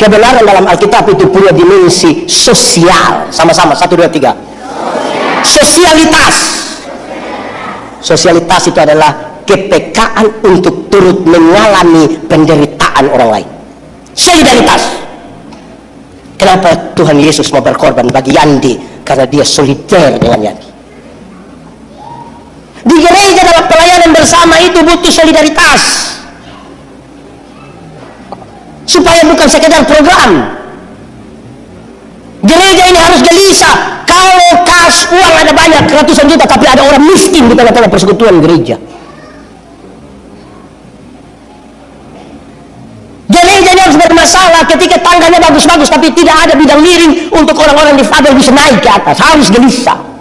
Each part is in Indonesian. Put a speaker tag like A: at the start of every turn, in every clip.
A: Kebenaran dalam Alkitab itu punya dimensi sosial. Sama-sama, 1, 2, 3. Sosialitas. Sosialitas itu adalah kepekaan untuk turut mengalami penderitaan orang lain. Solidaritas. Kenapa Tuhan Yesus mau berkorban bagi Yandi? Karena dia solider dengan Yandi. Di gereja dalam pelayanan bersama itu butuh solidaritas, supaya bukan sekedar program. Gereja ini harus gelisah. Kalau kas uang ada banyak ratusan juta, tapi ada orang miskin di tengah-tengah persekutuan gereja. Gereja ini harus bermasalah ketika tangganya bagus-bagus, tapi tidak ada bidang miring untuk orang-orang difabel bisa naik ke atas. Harus gelisah.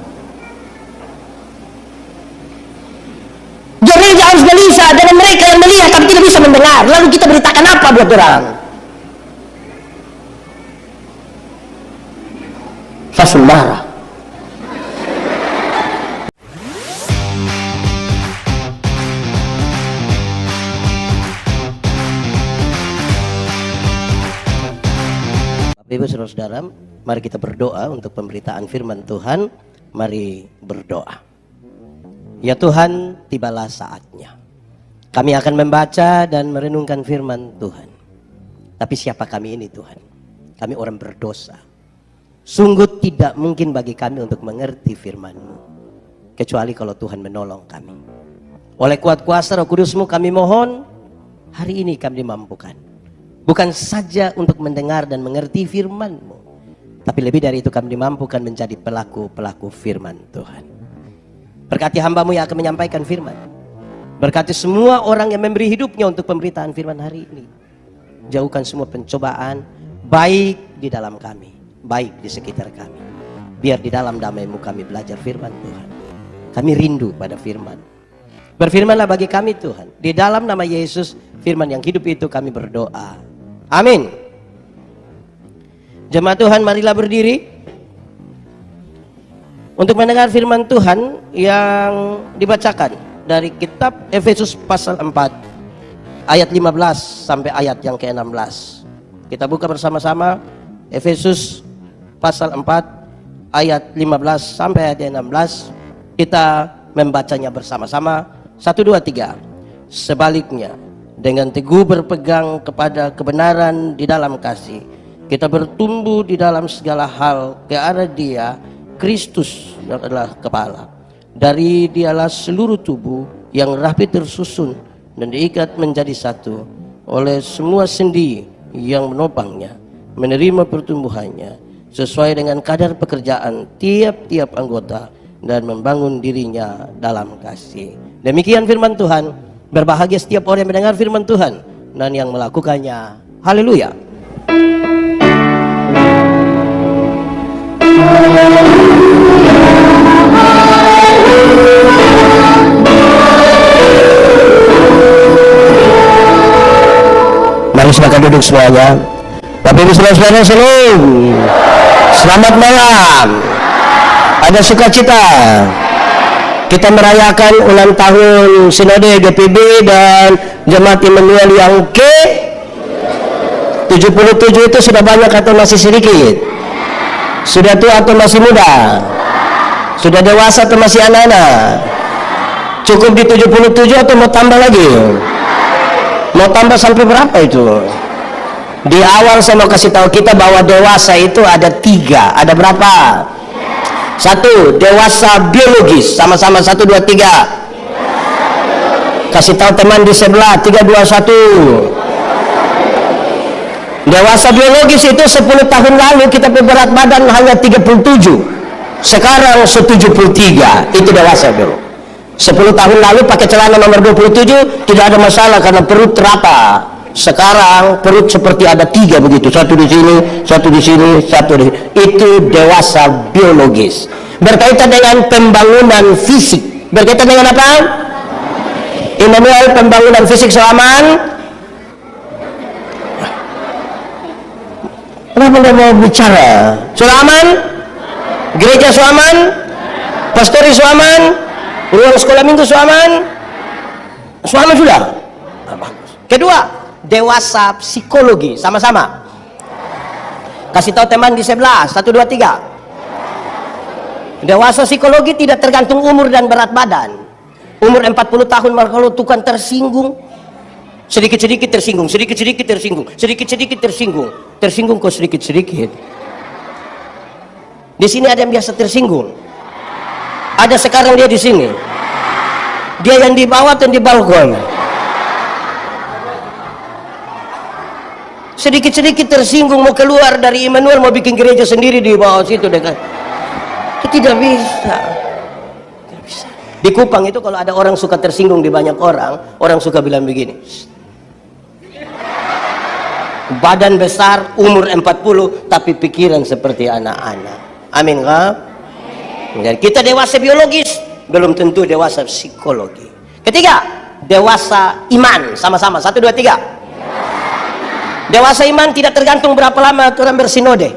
A: Gereja harus gelisah dengan mereka yang melihat tapi tidak bisa mendengar. Lalu kita beritakan apa buat orang? Langsung marah. Bapak Ibu Saudara-saudara, mari kita berdoa untuk pemberitaan firman Tuhan. Mari berdoa. Ya Tuhan, tibalah saatnya. Kami akan membaca dan merenungkan firman Tuhan. Tapi siapa kami ini Tuhan? Kami orang berdosa. Sungguh tidak mungkin bagi kami untuk mengerti firman-Mu, kecuali kalau Tuhan menolong kami. Oleh kuat kuasa Roh Kudus-Mu kami mohon, hari ini kami dimampukan. Bukan saja untuk mendengar dan mengerti firman-Mu, tapi lebih dari itu kami dimampukan menjadi pelaku-pelaku firman Tuhan. Berkati hamba-Mu yang akan menyampaikan firman. Berkati semua orang yang memberi hidupnya untuk pemberitaan firman hari ini. Jauhkan semua pencobaan, baik di dalam kami, baik di sekitar kami. Biar di dalam damai-Mu kami belajar firman Tuhan. Kami rindu pada firman. Berfirmanlah bagi kami Tuhan. Di dalam nama Yesus, firman yang hidup itu kami berdoa. Amin. Jemaat Tuhan, marilah berdiri untuk mendengar firman Tuhan yang dibacakan dari kitab Efesus pasal 4 ayat 15 sampai ayat yang ke-16. Kita buka bersama-sama Efesus pasal 4 ayat 15 sampai ayat 16. Kita membacanya bersama-sama. 1, 2, 3. Sebaliknya, dengan teguh berpegang kepada kebenaran di dalam kasih, kita bertumbuh di dalam segala hal ke arah Dia, Kristus yang adalah kepala. Dari Dialah seluruh tubuh yang rapi tersusun dan diikat menjadi satu oleh semua sendi yang menopangnya, menerima pertumbuhannya sesuai dengan kadar pekerjaan tiap-tiap anggota dan membangun dirinya dalam kasih. Demikian firman Tuhan. Berbahagia setiap orang yang mendengar firman Tuhan dan yang melakukannya. Haleluya. Mari silakan duduk semuanya. Bapak Ibu Saudara-saudara, shalom. Selamat malam. Ada sukacita. Kita merayakan ulang tahun Sinode GPB dan Jemaat Immanuel yang ke-77. Itu sudah banyak atau masih sedikit? Sudah tua atau masih muda? Sudah dewasa atau masih anak-anak? Cukup di 77 atau mau tambah lagi? Mau tambah sampai berapa itu? Di awal saya mau kasih tahu kita bahwa dewasa itu ada 3. Ada berapa? 1, dewasa biologis. Sama-sama 1, 2, 3. Kasih tahu teman di sebelah. 3, 2, 1. Dewasa biologis itu 10 tahun lalu kita berat badan hanya 37. Sekarang 73. Itu dewasa dulu. 10 tahun lalu pakai celana nomor 27 tidak ada masalah karena perut terapa. Sekarang perut seperti ada 3 begitu, 1 di sini, 1 di sini, 1 di sini. Itu dewasa biologis. Berkaitan dengan pembangunan fisik. Berkaitan dengan apa? Immanuel, pembangunan fisik Sulaman. Kenapa anda mau bicara? Sulaman, gereja Sulaman, pastori Sulaman, ruang sekolah minggu Sulaman. Sulaman sudah. Kedua, dewasa psikologi. Sama-sama. Kasih tahu teman di sebelah. 1, 2, 3. Dewasa psikologi tidak tergantung umur dan berat badan. Umur 40 tahun kalau tukang tersinggung, sedikit-sedikit tersinggung, sedikit-sedikit tersinggung, sedikit-sedikit tersinggung. Tersinggung kok sedikit-sedikit. Di sini ada yang biasa tersinggung. Ada sekarang dia di sini. Dia yang di bawah dan di balkon. Sedikit-sedikit tersinggung, mau keluar dari Immanuel, mau bikin gereja sendiri di bawah situ dekat. Itu tidak bisa. Tidak bisa. Di Kupang itu kalau ada orang suka tersinggung di banyak orang, orang suka bilang begini. Badan besar, umur 40, tapi pikiran seperti anak-anak. Amin kah? Jadi kita dewasa biologis, belum tentu dewasa psikologi. Ketiga, dewasa iman. Sama-sama, 1, 2, 3. Dewasa iman tidak tergantung berapa lama orang bersinode.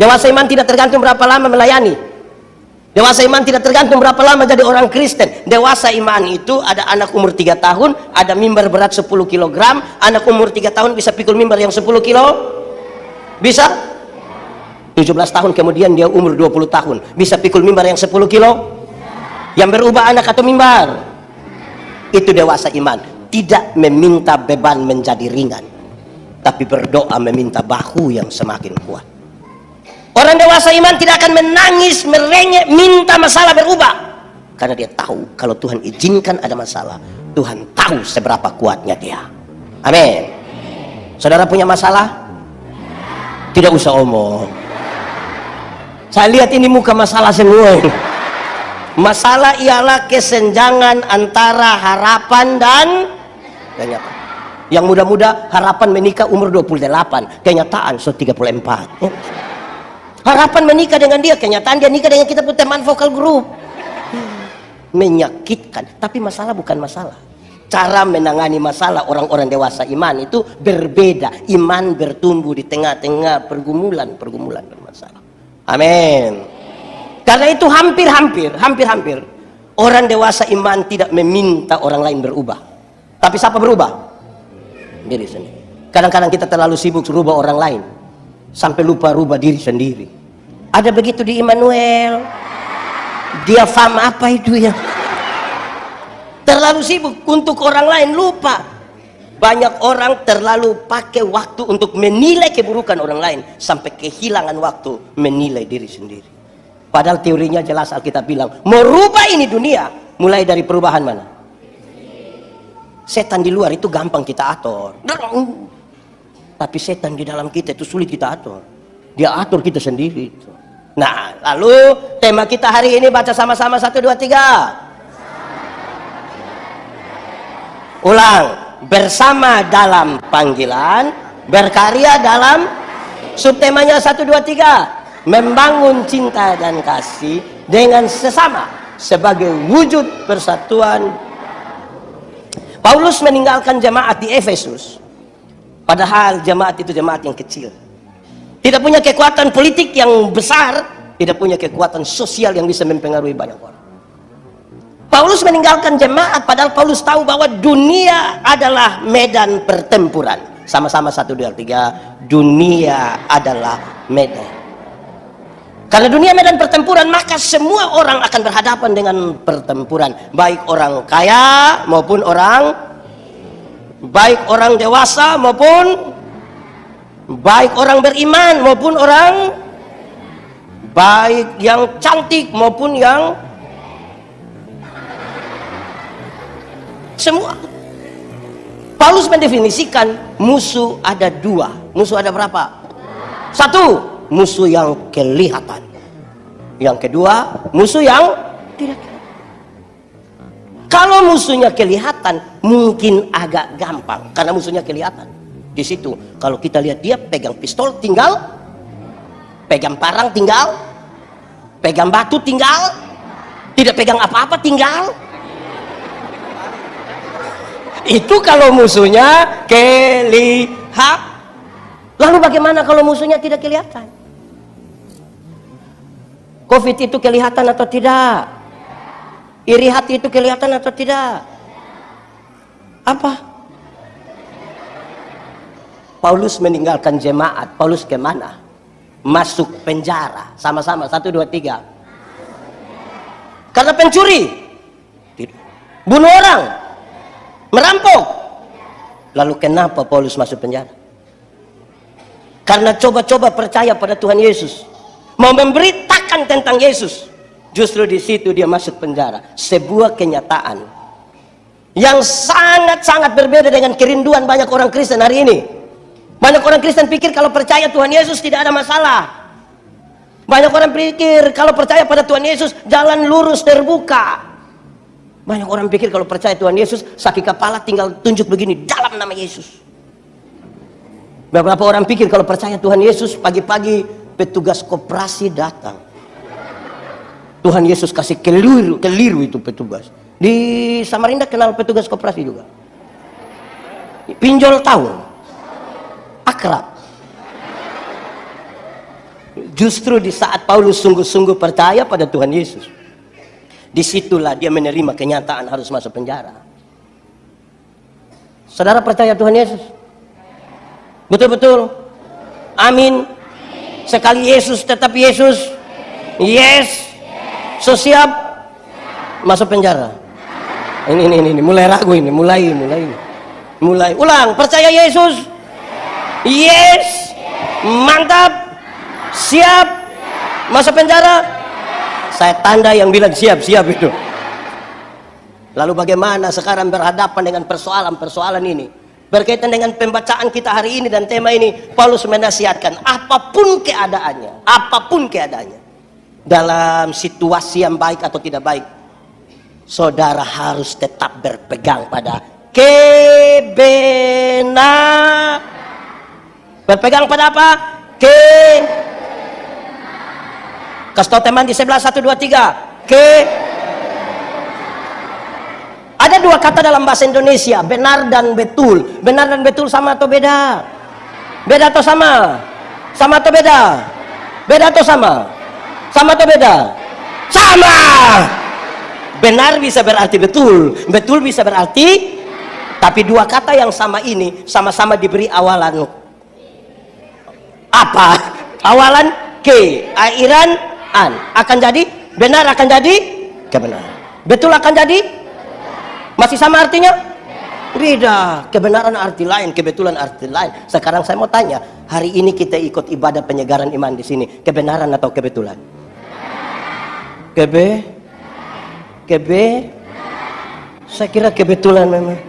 A: Dewasa iman tidak tergantung berapa lama melayani. Dewasa iman tidak tergantung berapa lama jadi orang Kristen. Dewasa iman itu ada anak umur 3 tahun, ada mimbar berat 10 kg. Anak umur 3 tahun bisa pikul mimbar yang 10 kilo. Bisa? 17 tahun kemudian dia umur 20 tahun. Bisa pikul mimbar yang 10 kilo. Yang berubah anak atau mimbar. Itu dewasa iman. Tidak meminta beban menjadi ringan, tapi berdoa meminta bahu yang semakin kuat. Orang dewasa iman tidak akan menangis, merengek, minta masalah berubah. Karena dia tahu kalau Tuhan izinkan ada masalah, Tuhan tahu seberapa kuatnya dia. Amin. Saudara punya masalah? Tidak usah omong. Saya lihat ini muka masalah semua. Masalah ialah kesenjangan antara harapan dan kenyataan. Yang muda-muda harapan menikah umur 28, kenyataan 34. Harapan menikah dengan dia, kenyataan dia nikah dengan kita teman vokal grup. Menyakitkan, tapi masalah bukan masalah. Cara menangani masalah orang-orang dewasa iman itu berbeda. Iman bertumbuh di tengah-tengah pergumulan bermasalah. Amin. Karena itu hampir orang dewasa iman tidak meminta orang lain berubah. Tapi siapa berubah? Diri sendiri. Kadang-kadang kita terlalu sibuk rubah orang lain sampai lupa rubah diri sendiri. Ada begitu di Immanuel. Dia faham apa itu ya? Terlalu sibuk untuk orang lain, lupa. Banyak orang terlalu pakai waktu untuk menilai keburukan orang lain sampai kehilangan waktu menilai diri sendiri. Padahal teorinya jelas, Alkitab bilang merubah ini dunia mulai dari perubahan mana? Setan di luar itu gampang kita atur, tapi setan di dalam kita itu sulit kita atur. Dia atur kita sendiri. Nah, lalu tema kita hari ini baca sama-sama 1, 2, 3. Ulang. Bersama dalam panggilan, berkarya dalam. Subtemanya 1, 2, 3. Membangun cinta dan kasih dengan sesama sebagai wujud persatuan. Paulus meninggalkan jemaat di Efesus, padahal jemaat itu jemaat yang kecil, tidak punya kekuatan politik yang besar, tidak punya kekuatan sosial yang bisa mempengaruhi banyak orang. Paulus meninggalkan jemaat padahal Paulus tahu bahwa dunia adalah medan pertempuran. Sama-sama 1, 2, 3. Dunia adalah medan. Karena dunia medan pertempuran, maka semua orang akan berhadapan dengan pertempuran. Baik orang kaya maupun baik orang dewasa maupun baik orang beriman maupun orang baik yang cantik maupun yang semua. Paulus mendefinisikan musuh ada 2. Musuh ada berapa? 1. Musuh yang kelihatan. Yang kedua, musuh yang tidak kelihatan. Kalau musuhnya kelihatan, mungkin agak gampang karena musuhnya kelihatan. Di situ, kalau kita lihat dia pegang pistol, tinggal pegang parang, tinggal pegang batu, tinggal tidak pegang apa-apa, tinggal. Itu kalau musuhnya kelihatan. Lalu bagaimana kalau musuhnya tidak kelihatan? Covid itu kelihatan atau tidak? Iri hati itu kelihatan atau tidak? Apa? Paulus meninggalkan jemaat. Paulus kemana? masuk penjara. Sama-sama, 1, 2, 3. Karena pencuri, bunuh orang, merampok. Lalu kenapa Paulus masuk penjara? Karena coba-coba percaya pada Tuhan Yesus, mau memberitakan tentang Yesus. Justru di situ dia masuk penjara. Sebuah kenyataan yang sangat-sangat berbeda dengan kerinduan banyak orang Kristen hari ini. Banyak orang Kristen pikir kalau percaya Tuhan Yesus tidak ada masalah. Banyak orang pikir kalau percaya pada Tuhan Yesus jalan lurus terbuka. Banyak orang pikir kalau percaya Tuhan Yesus sakit kepala tinggal tunjuk begini dalam nama Yesus. Beberapa orang pikir kalau percaya Tuhan Yesus pagi-pagi petugas koperasi datang. Tuhan Yesus kasih keliru itu petugas. Di Samarinda kenal petugas koperasi juga. Pinjol tahun. Akrab. Justru di saat Paulus sungguh-sungguh percaya pada Tuhan Yesus, disitulah dia menerima kenyataan harus masuk penjara. Saudara percaya Tuhan Yesus? Betul-betul? Amin. Sekali Yesus tetap Yesus. Yes. So siap masuk penjara. Ini mulai ragu ini, mulai. Ulang, percaya Yesus? Yes. Mantap. Siap masuk penjara? Saya tanda yang bilang siap itu. Lalu bagaimana sekarang berhadapan dengan persoalan-persoalan ini? Berkaitan dengan pembacaan kita hari ini dan tema ini, Paulus menasihatkan apapun keadaannya, dalam situasi yang baik atau tidak baik, saudara harus tetap berpegang pada kebenaran. Berpegang pada apa? Kasih tahu teman di sebelah, 1, 2, 3. Ada dua kata dalam bahasa Indonesia, benar dan betul. Benar dan betul sama atau beda? Beda atau sama? Sama atau beda? Beda atau sama? Sama atau beda? Sama. Benar bisa berarti betul, betul bisa berarti, tapi dua kata yang sama ini sama-sama diberi awalan apa? Awalan ke, akhiran an. Akan jadi benar, akan jadi kebenaran. Betul akan jadi, masih sama artinya? Beda. Kebenaran arti lain, kebetulan arti lain. Sekarang saya mau tanya, hari ini kita ikut ibadah penyegaran iman di sini, kebenaran atau kebetulan? Saya kira kebetulan memang.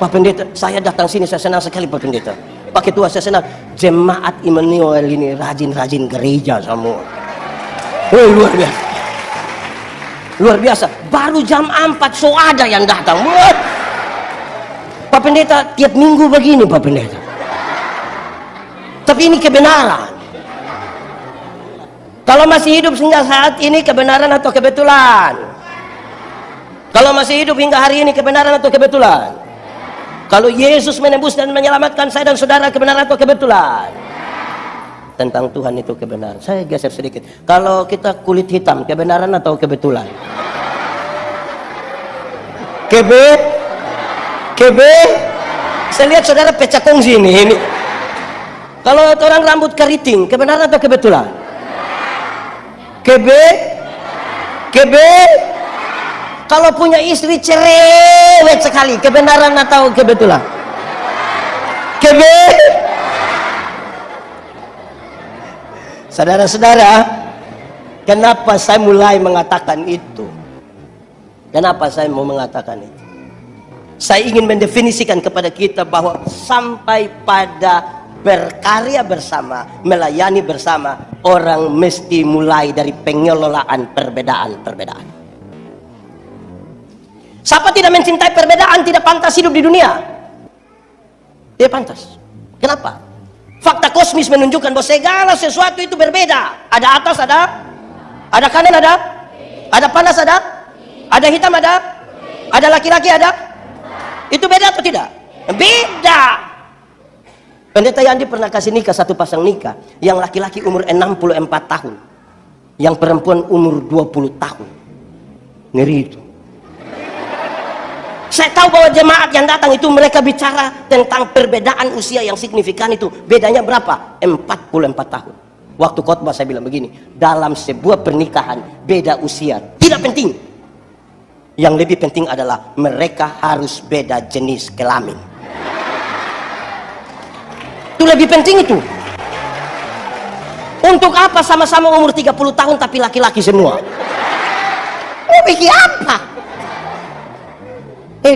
A: Pak Pendeta, saya datang sini, saya senang sekali Pak Pendeta. Pak Ketua, saya senang. Jemaat Immanuel ini rajin-rajin gereja semua. Oh, luar biasa. Luar biasa. Baru jam 4 so ada yang datang. What? Pak Pendeta, tiap minggu begini Pak Pendeta. Tapi ini kebenaran. Kalau masih hidup hingga saat ini, kebenaran atau kebetulan? Kalau masih hidup hingga hari ini, kebenaran atau kebetulan? Kalau Yesus menebus dan menyelamatkan saya dan saudara, kebenaran atau kebetulan? Tentang Tuhan itu kebenaran. Saya geser sedikit. Kalau kita kulit hitam, kebenaran atau kebetulan? Saya lihat saudara pecah kongsi ini. Kalau orang rambut keriting, kebenaran atau kebetulan? Kalau punya istri cerewet sekali, kebenaran atau kebetulan? Saudara-saudara, kenapa saya mulai mengatakan itu? Kenapa saya mau mengatakan itu? Saya ingin mendefinisikan kepada kita bahwa sampai pada berkarya bersama, melayani bersama, orang mesti mulai dari pengelolaan perbedaan-perbedaan. Siapa tidak mencintai perbedaan tidak pantas hidup di dunia. Tidak pantas. Kenapa? Fakta kosmis menunjukkan bahwa segala sesuatu itu berbeda. Ada atas, ada kanan, ada panas, ada hitam, ada laki-laki, ada. Itu beda atau tidak? Beda. Pendeta Yandi pernah kasih nikah satu pasang nikah, yang laki-laki umur 64 tahun, yang perempuan umur 20 tahun. Ngeri itu. Saya tahu bahwa jemaat yang datang itu mereka bicara tentang perbedaan usia yang signifikan itu. Bedanya berapa? 44 tahun. Waktu khotbah saya bilang begini, dalam sebuah pernikahan beda usia tidak penting. Yang lebih penting adalah mereka harus beda jenis kelamin. Itu lebih penting itu. Untuk apa sama-sama umur 30 tahun tapi laki-laki semua? Mau bikin apa?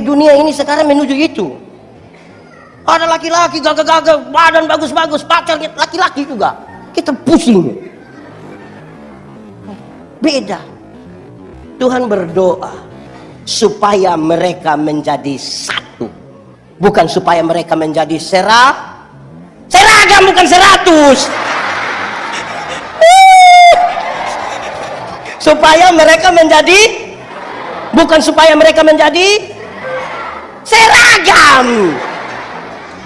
A: Dunia ini sekarang menuju itu. Ada laki-laki gagah-gagah, badan bagus-bagus, pacarnya laki-laki juga. Kita pusing. Beda. Tuhan berdoa supaya mereka menjadi satu, bukan supaya mereka menjadi seragam, bukan 100. Supaya mereka menjadi, bukan supaya mereka menjadi seragam.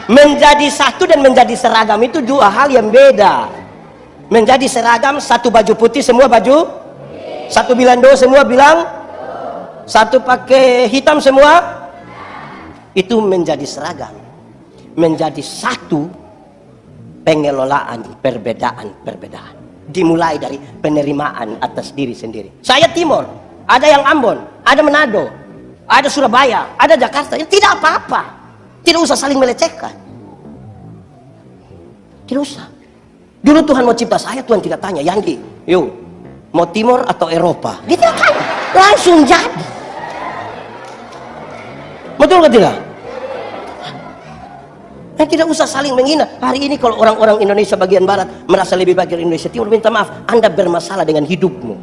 A: Menjadi satu dan menjadi seragam itu dua hal yang beda. Menjadi seragam, satu baju putih semua baju, satu bilang do semua bilang, satu pakai hitam semua, itu menjadi seragam. Menjadi satu, pengelolaan perbedaan. Dimulai dari penerimaan atas diri sendiri. Saya Timur, ada yang Ambon, ada Manado, ada Surabaya, ada Jakarta. Tidak apa-apa. Tidak usah saling melecehkan. Tidak usah. Dulu Tuhan mau cipta saya, Tuhan tidak tanya, Yandi, yuk, mau Timur atau Eropa? Dia tidak tanya, langsung jadi. Betul atau tidak? Dan tidak usah saling menghina. Hari ini kalau orang-orang Indonesia bagian Barat merasa lebih baik dari Indonesia Timur, minta maaf, Anda bermasalah dengan hidupmu.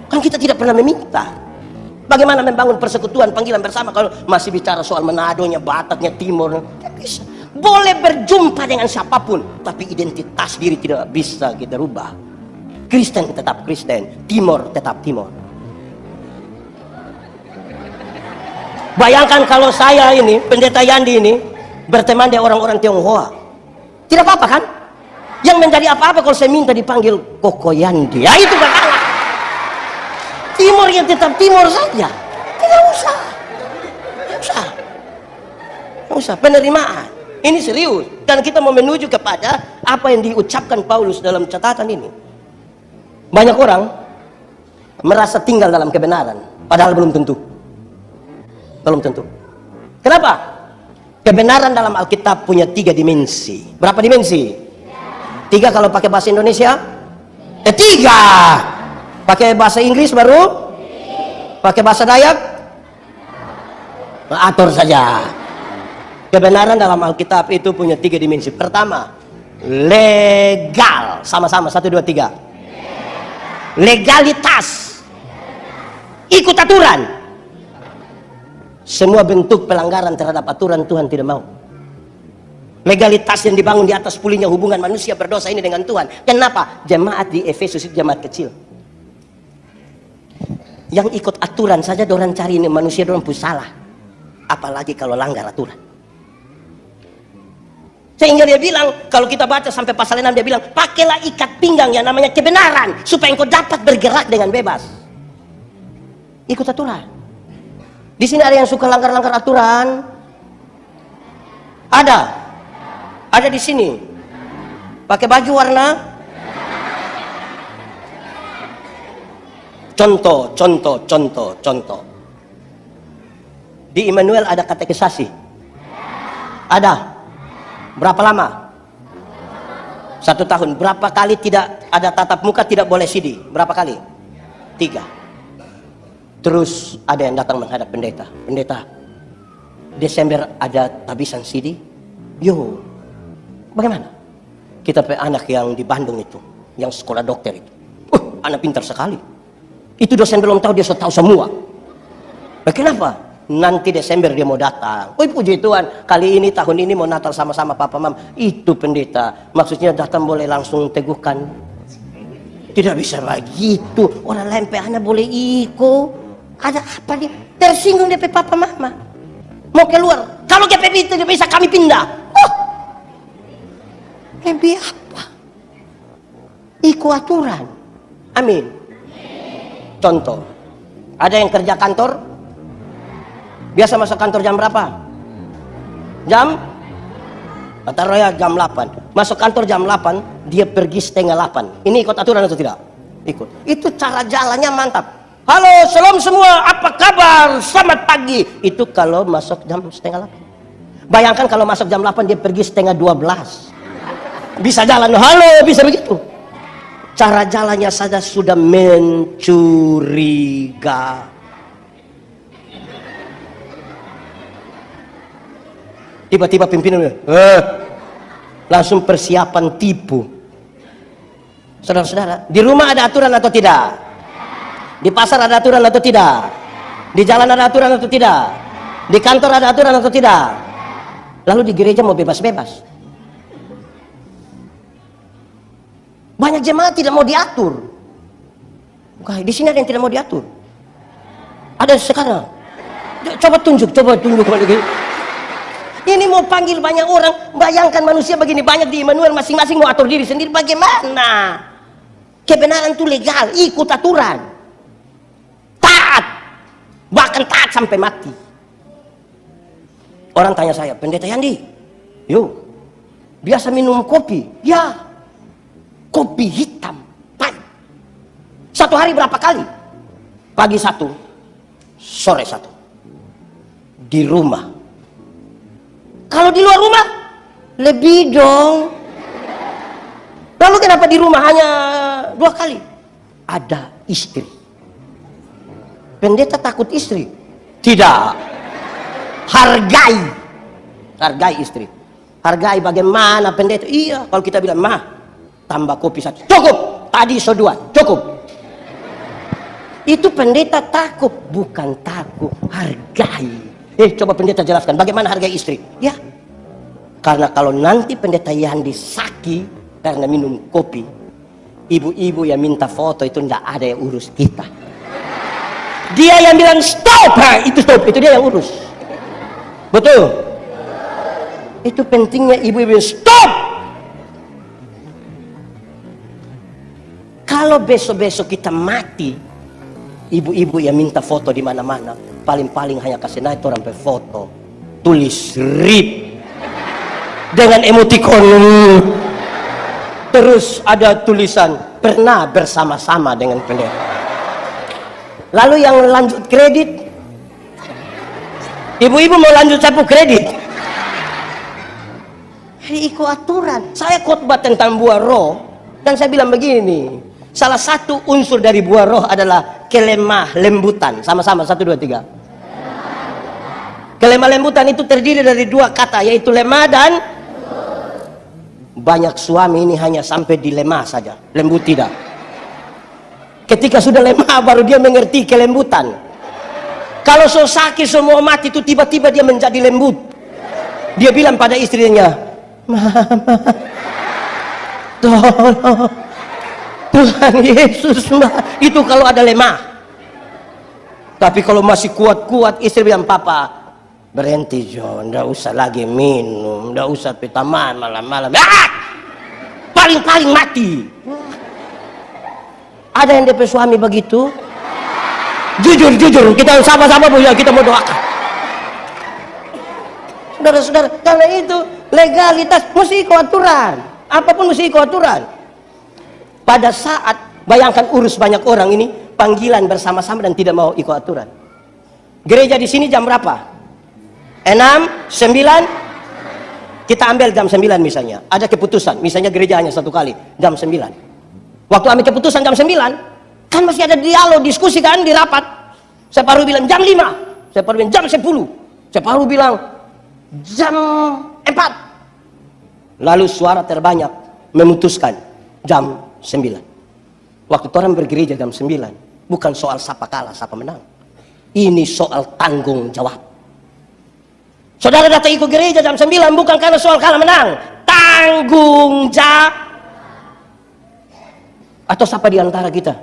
A: Kan kita tidak pernah meminta. Bagaimana membangun persekutuan, panggilan bersama kalau masih bicara soal Manadonya, Bataknya, Timur? Tidak bisa. Boleh berjumpa dengan siapapun, tapi identitas diri tidak bisa kita rubah. Kristen tetap Kristen, Timur tetap Timur. Bayangkan kalau saya ini, Pendeta Yandi ini, berteman dengan orang-orang Tionghoa. Tidak apa-apa kan? Yang menjadi apa-apa kalau saya minta dipanggil Koko Yandi. Ya itu kan. Timur yang tetap Timur saja. Tidak usah. Tidak usah. Penerimaan. Ini serius. Dan kita mau menuju kepada apa yang diucapkan Paulus dalam catatan ini. Banyak orang merasa tinggal dalam kebenaran. Padahal belum tentu. Belum tentu. Kenapa? Kebenaran dalam Alkitab punya 3 dimensi. Berapa dimensi? 3 kalau pakai bahasa Indonesia? 3. Pakai bahasa Inggris baru? Pakai bahasa Dayak? Atur saja. Kebenaran dalam Alkitab itu punya 3 dimensi. Pertama, legal. Sama-sama, 1, 2, 3. Legalitas. Ikut aturan. Semua bentuk pelanggaran terhadap aturan Tuhan tidak mau. Legalitas yang dibangun di atas pulihnya hubungan manusia berdosa ini dengan Tuhan. Kenapa? Jemaat di Efesus itu jemaat kecil. Yang ikut aturan saja dorang cari ini manusia dorang pun salah. Apalagi kalau langgar aturan. Sehingga dia bilang, kalau kita baca sampai pasal 6 dia bilang, pakailah ikat pinggang yang namanya kebenaran supaya engkau dapat bergerak dengan bebas. Ikut aturan. Di sini ada yang suka langgar-langgar aturan? Ada di sini. Pakai baju warna? Contoh. Di Immanuel ada katekisasi? Ada. Berapa lama? 1 tahun. Berapa kali tidak ada tatap muka, tidak boleh CD? Berapa kali? 3. Terus ada yang datang menghadap pendeta. Pendeta, Desember ada tabisan CD? Yo, bagaimana? Kita punya anak yang di Bandung itu, yang sekolah dokter itu. Anak pintar sekali. Itu dosen belum tahu, dia sudah tahu semua. Kenapa? Nanti Desember dia mau datang. Puji Tuhan, kali ini tahun ini mau Natal sama-sama papa mam. Itu pendeta. Maksudnya datang boleh langsung teguhkan. Tidak bisa begitu. Orang lempe anak boleh ikut. Ada apa dia? Tersinggung dia papa mama. Mau keluar. Kalau dia tidak bisa kami pindah. Lebih apa? Ikut aturan. Amin. Contoh. Ada yang kerja kantor. Biasa masuk kantor jam berapa? Taruh ya jam 8. Masuk kantor jam 8, dia pergi setengah 8. Ini ikut aturan atau tidak? Ikut. Itu cara jalannya mantap. Halo, salam semua, apa kabar? Selamat pagi. Itu kalau masuk jam setengah 8. Bayangkan kalau masuk jam 8 dia pergi setengah 12. Bisa jalan, halo, bisa begitu. Cara jalannya saja sudah mencuriga. Tiba-tiba pimpinan langsung persiapan tipu. Saudara-saudara, di rumah ada aturan atau tidak? Di pasar ada aturan atau tidak? Di jalan ada aturan atau tidak? Di kantor ada aturan atau tidak? Lalu di gereja mau bebas-bebas. Banyak jemaat tidak mau diatur. Di sini ada yang tidak mau diatur. Ada sekarang. Coba tunjuk lagi. Ini mau panggil banyak orang, bayangkan manusia begini banyak di Immanuel, masing-masing mau atur diri sendiri. Bagaimana? Kebenaran itu legal, ikut aturan, taat, bahkan taat sampai mati. Orang tanya saya, Pendeta Yandi, yuk, biasa minum kopi? Ya, kopi hitam, pahit. Satu hari berapa kali? Pagi satu, sore satu. Di rumah. Kalau di luar rumah, lebih dong. Lalu kenapa di rumah hanya 2 kali? Ada istri. Pendeta takut istri? Tidak. Hargai istri. Hargai bagaimana pendeta? Iya, kalau kita bilang, mah, tambah kopi 1. Cukup. Tadi so 2. Cukup. Itu pendeta takut. Bukan takut, hargai. Coba pendeta jelaskan bagaimana hargai istri. Ya, karena kalau nanti pendeta Yandi sakit karena minum kopi, ibu-ibu yang minta foto itu tidak ada yang urus kita. Dia yang bilang stop, itu stop, itu dia yang urus. Betul? Itu pentingnya ibu-ibu stop. Kalau besok-besok kita mati, ibu-ibu yang minta foto di mana-mana, paling-paling hanya kasih naik orang sampai foto, tulis RIP dengan emoticon, terus ada tulisan pernah bersama-sama dengan pendeta. Lalu yang lanjut kredit, ibu-ibu mau lanjut sapu kredit, ikut aturan. Saya khotbah tentang buah roh dan saya bilang begini, salah satu unsur dari buah roh adalah kelemah lembutan. Sama-sama 1, 2, 3. Kelemah lembutan itu terdiri dari 2 kata, yaitu lemah dan banyak suami ini hanya sampai di lemah saja, lembut tidak. Ketika sudah lemah baru dia mengerti kelembutan. Kalau so sakit semua mati itu tiba-tiba dia menjadi lembut. Dia bilang pada istrinya, mama, tolong Tuhan Yesus, itu kalau ada lemah. Tapi kalau masih kuat-kuat, istri bilang, papa berhenti John, nggak usah lagi minum, nggak usah pitaman malam-malam. Paling-paling mati. Ada yang DP suami begitu? Jujur, kita sama-sama punya, kita mau doakan. Saudara-saudara, karena itu legalitas mesti ikut aturan. Apapun mesti ikut aturan. Pada saat bayangkan urus banyak orang ini, panggilan bersama-sama dan tidak mau ikut aturan. Gereja di sini jam berapa? 6, 9. Kita ambil jam 9 misalnya. Ada keputusan, misalnya gereja hanya 1 kali, jam 9. Waktu ambil keputusan jam 9, kan masih ada dialog, diskusi kan di rapat. Saya baru bilang jam 5, saya baru bilang jam 10, saya baru bilang jam 4. Lalu suara terbanyak memutuskan jam 9. Waktu orang bergereja jam 9, bukan soal siapa kalah, siapa menang. Ini soal tanggung jawab. Saudara datang ikut gereja jam 9 bukan karena soal kalah menang, tanggung jawab. Atau siapa di antara kita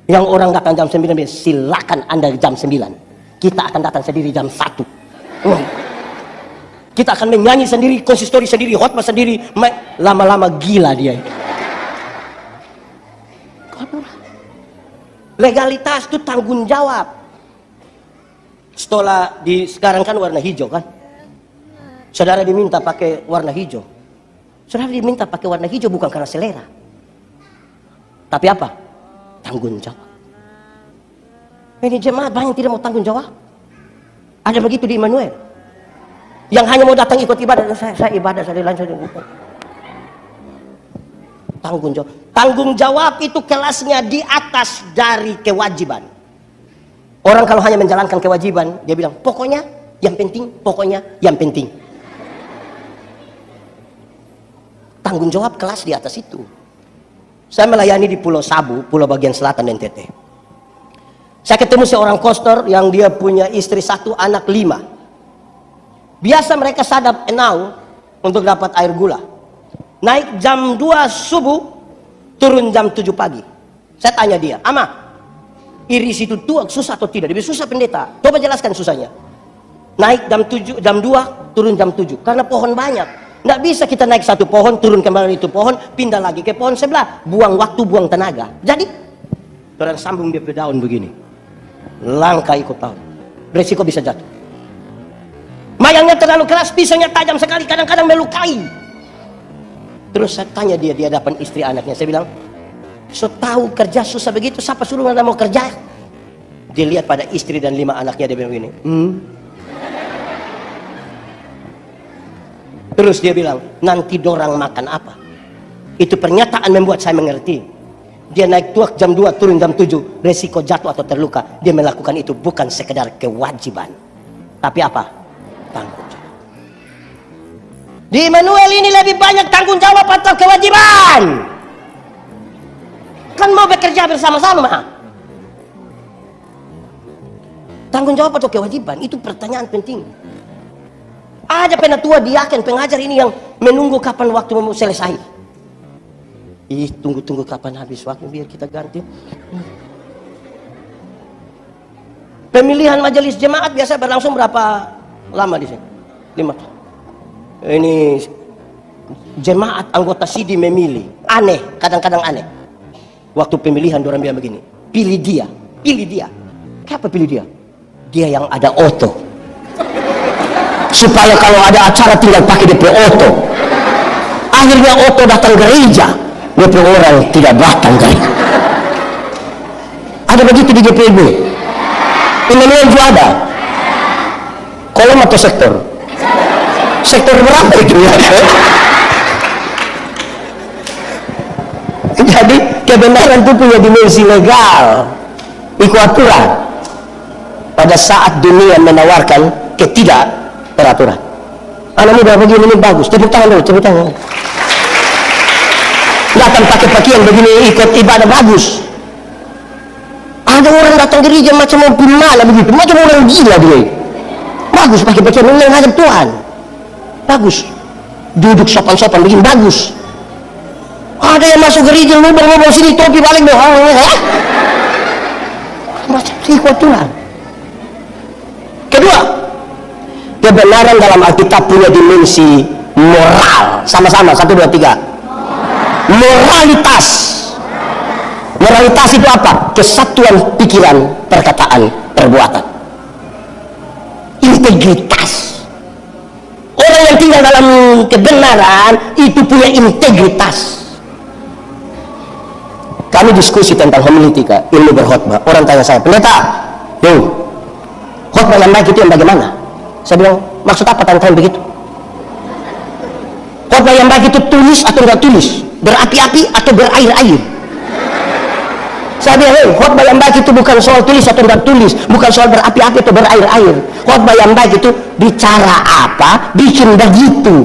A: yang orang datang jam 9, silakan Anda jam 9. Kita akan datang sendiri jam 1. Kita akan menyanyi sendiri, konsistori sendiri, khotbah sendiri. Lama-lama gila dia. Legalitas itu tanggung jawab. Setelah sekarang kan warna hijau kan, saudara diminta pakai warna hijau. Saudara diminta pakai warna hijau bukan karena selera, tapi apa? Tanggung jawab. Ini jemaat banyak tidak mau tanggung jawab. Ada begitu di Immanuel, yang hanya mau datang ikut ibadah. Saya ibadah, saya lain bukan. Tanggung jawab. Tanggung jawab itu kelasnya di atas dari kewajiban. Orang kalau hanya menjalankan kewajiban, dia bilang pokoknya yang penting, pokoknya yang penting. Tanggung jawab kelas di atas itu. Saya melayani di Pulau Sabu, Pulau bagian selatan NTT. Saya ketemu seorang koster yang dia punya istri 1, anak 5. Biasa mereka sadap enau untuk dapat air gula. Naik jam 2 subuh, turun jam 7 pagi. Saya tanya dia, "Ama, iris itu tuak susah atau tidak?" Dia bilang, "Susah pendeta." Coba jelaskan susahnya. Naik jam 2, turun jam 7. Karena pohon banyak. Nggak bisa kita naik satu pohon, turun kembali itu pohon, pindah lagi ke pohon sebelah. Buang waktu, buang tenaga. Jadi, orang sambung dia daun begini. Langkah ikut tahun. Resiko bisa jatuh. Mayangnya terlalu keras, pisaunya tajam sekali, kadang-kadang melukai. Terus saya tanya dia di hadapan istri anaknya. Saya bilang, "So tahu kerja susah begitu, siapa suruh anda mau kerja?" Dia lihat pada istri dan 5 anaknya, dia bilang begini. Terus dia bilang, "Nanti dorang makan apa?" Itu pernyataan membuat saya mengerti. Dia naik tuak jam 2, turun jam 7, resiko jatuh atau terluka. Dia melakukan itu bukan sekedar kewajiban, tapi apa? Tanggung jawab. Di Immanuel ini lebih banyak tanggung jawab atau kewajiban? Kan mau bekerja bersama-sama. Tanggung jawab atau kewajiban? Itu pertanyaan penting. Ada penatua diaken pengajar ini yang menunggu kapan waktu mau selesai. Tunggu kapan habis waktu biar kita ganti. Pemilihan majelis jemaat biasa berlangsung berapa lama di sini? 5 tahun. Ini jemaat anggota sidi memilih. Aneh, kadang-kadang aneh. Waktu pemilihan orang bilang begini, pilih dia. Kenapa pilih dia? Dia yang ada oto. Supaya kalau ada acara tinggal pakai DP oto. Akhirnya oto datang gereja, DP orang tidak datang gereja. Ada begitu di GPIB. Immanuel juga ada. Kolom atau sektor? Sektor berapa itu ya? Jadi kebenaran itu punya dimensi legal, ikut aturan. Pada saat dunia menawarkan ketidakteraturan, anak muda begini ini bagus, tepuk tangan dulu, tepuk tangan. Datang pakai pakaian begini ikut ibadah bagus. Ada orang datang gereja macam mau mana begitu, macam orang gila dia. Bagus pakai pakaian menghadap Tuhan, bagus. Duduk sopan-sopan begini bagus. Ada yang masuk gereja lubang-lubang sini topi balik doang. Macam ikut Tuhan. Kedua, kebenaran dalam Alkitab punya dimensi moral. Sama-sama, 1, 2, 3. Moralitas. Moralitas itu apa? Kesatuan pikiran, perkataan, perbuatan. Integritas. Orang yang tinggal dalam kebenaran itu punya integritas. Kami diskusi tentang homiletika, ilmu berkhotbah. Orang tanya saya, "Pendeta, khotbah yang baik itu yang bagaimana?" Saya bilang, "Maksud apa tanya begitu? Khotbah yang baik itu tulis atau enggak tulis? Berapi-api atau berair-air?" Saya bilang, khotbah yang baik itu bukan soal tulis atau enggak tulis, bukan soal berapi-api atau berair-air. Khotbah yang baik itu bicara apa, bikin begitu.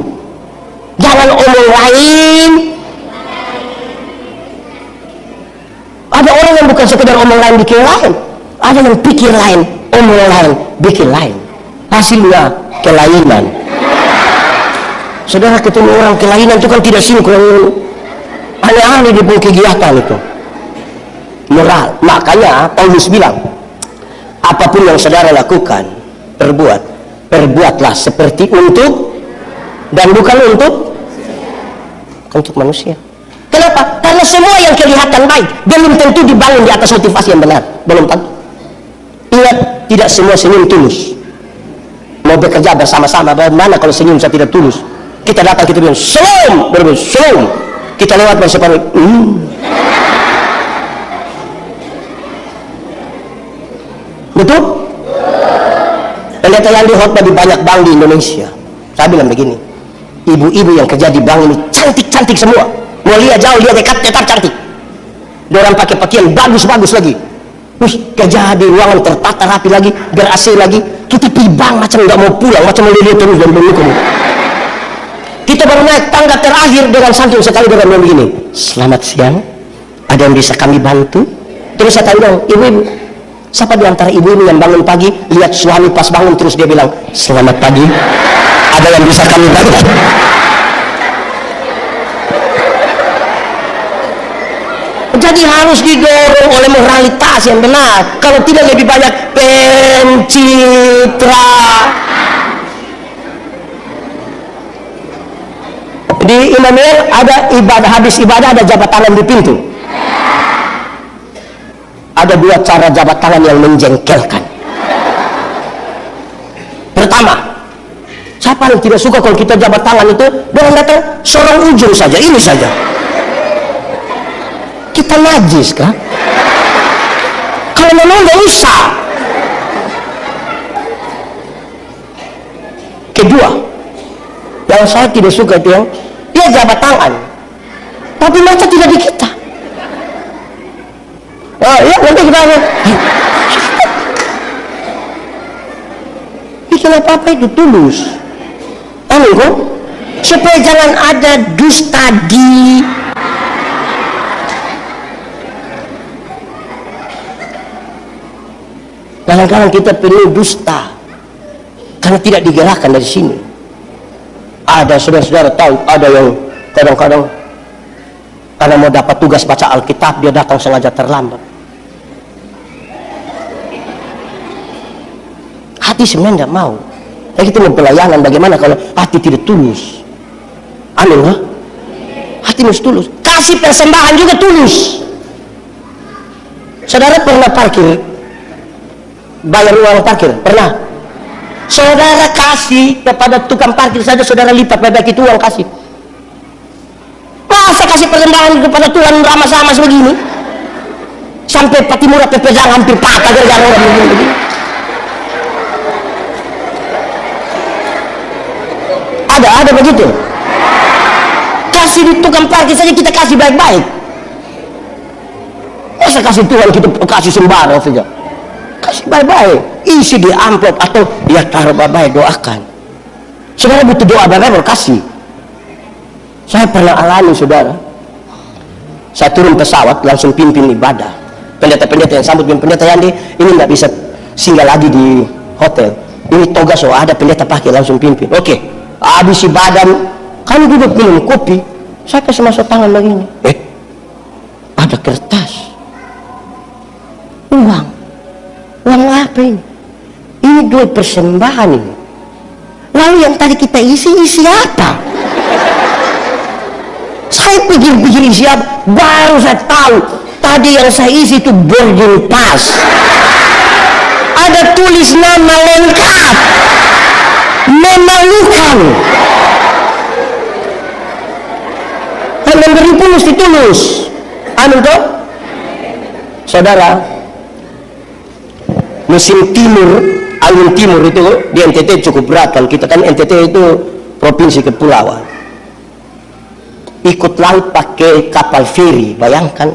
A: Jangan omong lain. Ada orang yang bukan sekedar omong lain bikin lain, ada yang pikir lain, omong lain, bikin lain. Hasilnya kelainan. Saudara ketemu orang kelainan itu kan tidak sinkron, aneh-aneh di kegiatan itu. Moral. Makanya Paulus bilang, apapun yang saudara lakukan, perbuatlah seperti untuk dan bukan untuk manusia. Kenapa? Karena semua yang kelihatan baik belum tentu dibangun di atas motivasi yang benar, belum tentu. Ingat, tidak semua senyum tulus. Mau bekerja bersama-sama, bagaimana kalau senyum saya tidak tulus? Kita datang, kita bilang shalom, berbeda shalom. Kita lewat masih panik. Betul? Pendeta yang dihotbah di banyak bank di Indonesia, saya bilang begini, ibu-ibu yang kerja di bank ini cantik-cantik semua. Mau lihat jauh, lihat dekat, tetap cantik. Orang pakai pakaian bagus-bagus lagi. Kerja di ruangan tertata rapi lagi, ber-AC lagi. Kita pergi bank macam nggak mau pulang, macam mau lihat terus dari bank. Kita baru naik tangga terakhir dengan santun sekali dengan bilang begini, selamat siang, ada yang bisa kami bantu? Terus saya tanya, ibu-ibu, siapa di antara ibu ini yang bangun pagi lihat suami pas bangun terus dia bilang selamat pagi, ada yang bisa kami bantu? Jadi harus didorong oleh moralitas yang benar, kalau tidak lebih banyak pencitra. Di Immanuel ada ibadah, habis ibadah ada jabat tangan di pintu. Ada dua cara jabat tangan yang menjengkelkan. Pertama, siapa yang tidak suka kalau kita jabat tangan itu dengan datang seorang ujung saja, ini saja. Kita najis kah? Kalau memang nggak usah. Kedua, yang saya tidak suka itu yang dia jabat tangan, tapi mata tidak di kita. Oh ya, nanti kita bikin apa-apa itu tulus. Anu kok, supaya jangan ada dusta di. Kadang-kadang kita penuh dusta karena tidak digerakkan dari sini. Ada saudara-saudara tahu, ada yang kadang-kadang karena mau dapat tugas baca Alkitab dia datang sengaja terlambat. Hati sebenarnya tidak mau. Jadi kita mau pelayanan, bagaimana kalau hati tidak tulus? Amin ya? Hati harus tulus. Kasih persembahan juga tulus. Saudara pernah parkir, bayar uang parkir? Pernah? Saudara kasih kepada tukang parkir saja, saudara lipat bebek itu uang kasih. Masa kasih persembahan kepada Tuhan ramah-ramah begini? Sampai Patimura pepejang hampir patah gara-gara orang begini. Ada begitu. Kasih di tukang parkir saja kita kasih baik-baik. Masa kasih Tuhan kita kasih sembarang saja? Kasih baik-baik, isi di amplop atau ya taruh baik-baik, doakan. Saudara butuh doa baik-baik baru kasih. Saya pernah alami saudara, saya turun pesawat langsung pimpin ibadah. Pendeta-pendeta yang sambut pendeta yang ini nggak bisa singgah lagi di hotel. Ini toga so ada pendeta pakai langsung pimpin. Oke, habis ibadah kami duduk minum kopi, saya kasih masuk tangan begini. Ada kertas, uang apa ini? Ini duit persembahan ini. Lalu yang tadi kita isi apa? Saya pikir-pikir isi apa, baru saya tahu tadi yang saya isi itu boarding pass. Ada tulis nama lengkap, memalukan. Dan memberi tulus ditulus. Amin toh? Saudara, musim timur, angin timur itu di NTT cukup berat. Kalau kita kan NTT itu provinsi kepulauan, ikut laut pakai kapal feri, bayangkan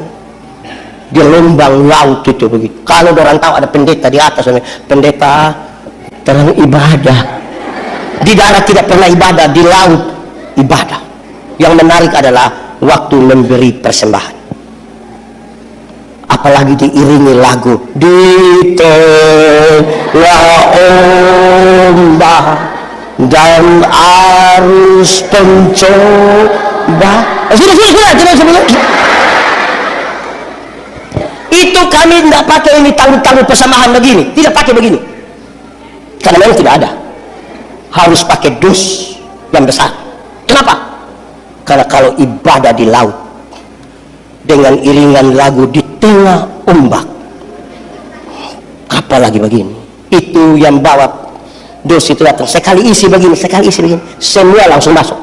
A: di gelombang laut itu begitu. Kalau orang tahu ada pendeta di atas, pendeta terang ibadah di darat tidak pernah ibadah, di laut ibadah. Yang menarik adalah waktu memberi persembahan, apalagi diiringi lagu di tengah ombak dan arus pencoba. Sudah. Itu kami tidak pakai ini tangguh-tangguh persembahan begini, tidak pakai begini, karena memang tidak ada. Harus pakai dus yang besar. Kenapa? Karena kalau ibadah di laut dengan iringan lagu di tengah ombak, apalagi begini, itu yang bawa dos itu datang sekali isi begini, semua langsung masuk.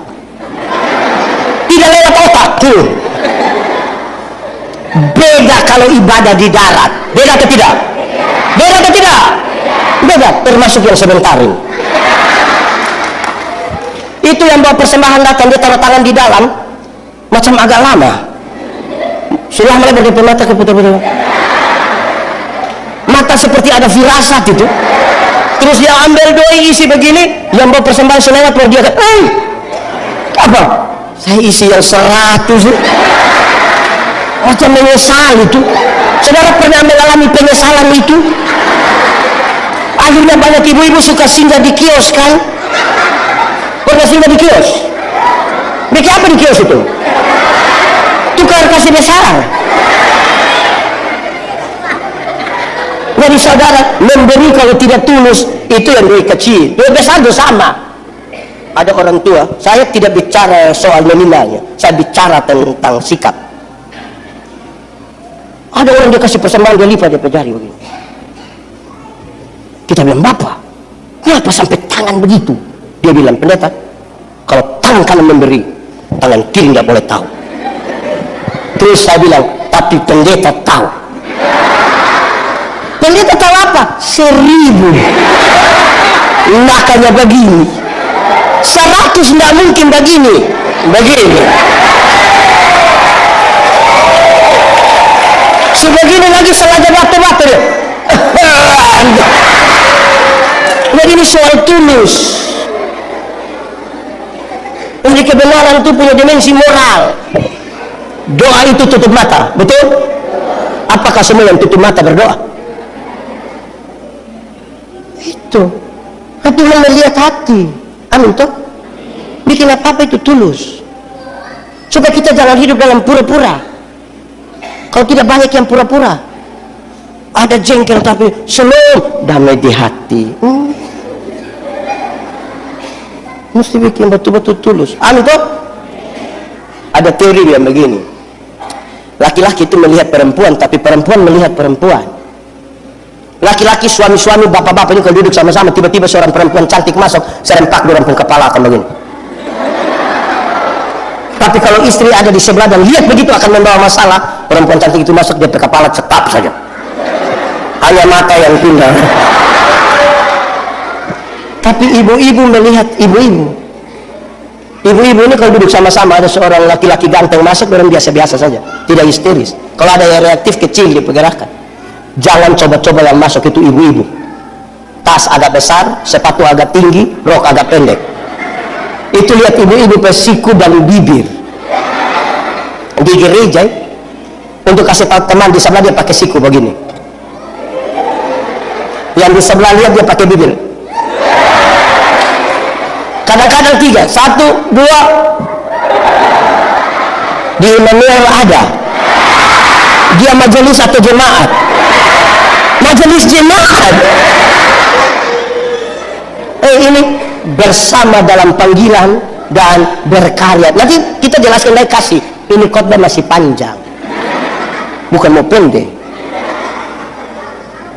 A: betul. Beda kalau ibadah di darat. Beda atau tidak? Beda atau tidak? Beda, termasuk yang sebentar ini. Itu yang bawa persembahan datang, dia taruh tangan di dalam, macam agak lama. Sudah mulai berdepan mata ke putar-putar. Mata seperti ada firasat itu. Terus dia ambil doi isi begini, yang bawa persembahan selewat, baru dia kata, apa? Saya isi yang 100. Macam menyesal itu. Saudara pernah mengalami penyesalan itu? Akhirnya banyak ibu-ibu suka singgah di kios kan? Pernah singgah di kios? Bikin apa di kios itu? Tukar kasih besar. Jadi saudara, memberi kalau tidak tulus itu yang duit kecil. Duit besar itu sama. Ada orang tua, saya tidak bicara soal nominalnya, saya bicara tentang sikap. Ada orang dia kasih persembahan, dia lipat, dia pejari begini. Kita bilang, Bapak, kenapa sampai tangan begitu? Dia bilang, pendeta, kalau tangan kanan memberi, tangan kiri nggak boleh tahu. Terus saya bilang, tapi pendeta tahu. Pendeta tahu apa? 1000. Makanya begini. 100 nggak mungkin begini. Begini. Sebegini lagi sengaja batu-batu. Jadi ini soal tulus. Jadi kebenaran itu punya dimensi moral. Doa itu tutup mata, betul? Apakah semua yang tutup mata berdoa? Itu. Tuhan melihat hati. Amin toh? Bikin apa-apa itu tulus. Supaya kita jangan hidup dalam pura-pura. Kalau tidak banyak yang pura-pura. Ada jengkel tapi slow, damai di hati. Mesti bikin betul-betul tulus. Amin toh? Ada teori yang begini. Laki-laki itu melihat perempuan, tapi perempuan melihat perempuan. Laki-laki, suami-suami, bapak-bapak ini kalau duduk sama-sama, tiba-tiba seorang perempuan cantik masuk, serempak di rampung kepala akan begini. Tapi kalau istri ada di sebelah dan lihat begitu akan membawa masalah, perempuan cantik itu masuk, dia kepala cetap saja. Hanya mata yang pindah. Tapi ibu-ibu melihat ibu-ibu. Ibu-ibu ini kalau duduk sama-sama, ada seorang laki-laki ganteng masuk, orang biasa-biasa saja, tidak histeris. Kalau ada yang reaktif, kecil dia pergerakan. Jangan coba-coba yang masuk itu ibu-ibu. Tas agak besar, sepatu agak tinggi, rok agak pendek. Itu lihat ibu-ibu pakai siku dan bibir. Di gereja, untuk kasih tahu teman di sebelah dia pakai siku begini. Yang di sebelah lihat dia pakai bibir. Kadang-kadang 3, 1, 2. Di Immanuel ada. Dia majelis atau jemaat? Majelis jemaat. Ini bersama dalam panggilan dan berkarya. Nanti kita jelaskan lagi kasih. Ini khotbah masih panjang. Bukan mau pendek.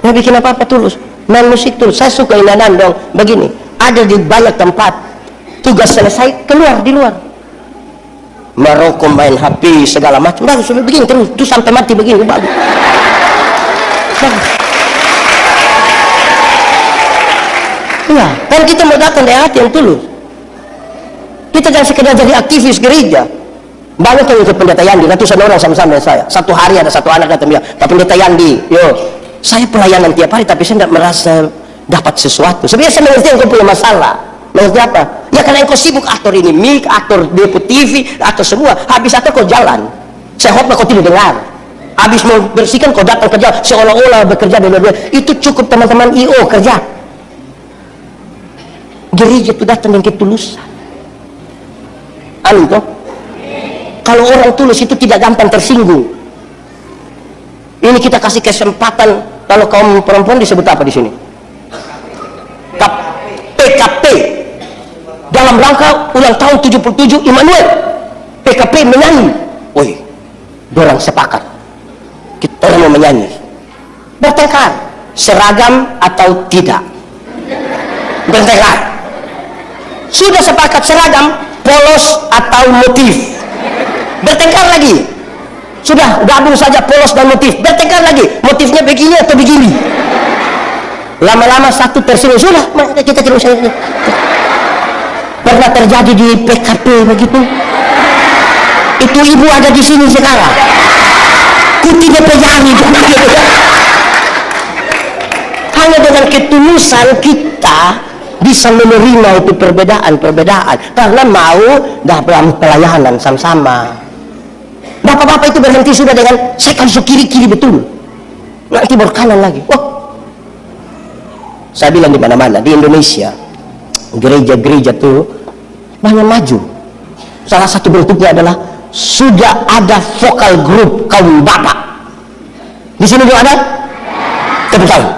A: Nah, bikin apa-apa tulus. Main musik tulus. Saya suka inanan dong. Begini. Ada di banyak tempat. Tugas selesai, keluar di luar. Merokok, main HP, segala macam. Bagus, begini terus. Itu sampai mati begini. Bagus. Bagus. Ya, kan kita mau datang dari hati yang tulus. Kita jangan sekedar jadi aktivis gereja. Banyak yang ikut pendeta Yandi. Ratusan orang sama-sama dengan saya. Satu hari ada satu anak datang bilang, Pak Pendeta Yandi, yo, saya pelayanan tiap hari tapi saya tidak merasa dapat sesuatu. Sebenarnya saya mengerti engkau punya masalah. Mengerti apa? Ya karena engkau sibuk aktor ini mik, aktor DP TV, aktor semua. Habis aktor kau jalan. Saya khotbah kau tidak dengar. Habis mau bersihkan kau datang kerja seolah-olah bekerja dengan dia. Itu cukup teman-teman IO kerja. Gereja itu datang dengan ketulusan. Amin toh? Kalau orang tulus itu tidak gampang tersinggung. Ini kita kasih kesempatan. Kalau kaum perempuan disebut apa di sini? PKP. Dalam rangka ulang tahun 77 Immanuel. PKP menyanyi. Woi, dorang sepakat. Kita mau menyanyi. Bertengkar. Seragam atau tidak? Bertengkar. Sudah sepakat seragam, polos atau motif. bertengkar lagi. Sudah gabung saja polos dan motif, bertengkar lagi, motifnya begini atau begini. Lama-lama satu tersinggung, sudah kita terus. Pernah terjadi di PKP begitu. Itu ibu ada di sini sekarang. Tidak pejari. Hanya dengan ketulusan kita bisa menerima itu perbedaan karena mau dalam pelayanan sama-sama. Bapak-bapak itu berhenti sudah dengan saya kan so kiri-kiri betul, nanti berkanan lagi. Saya bilang di mana-mana di Indonesia gereja-gereja tuh banyak maju. Salah satu bentuknya adalah sudah ada vokal grup kaum bapak. Di sini juga ada? Tepuk tangan.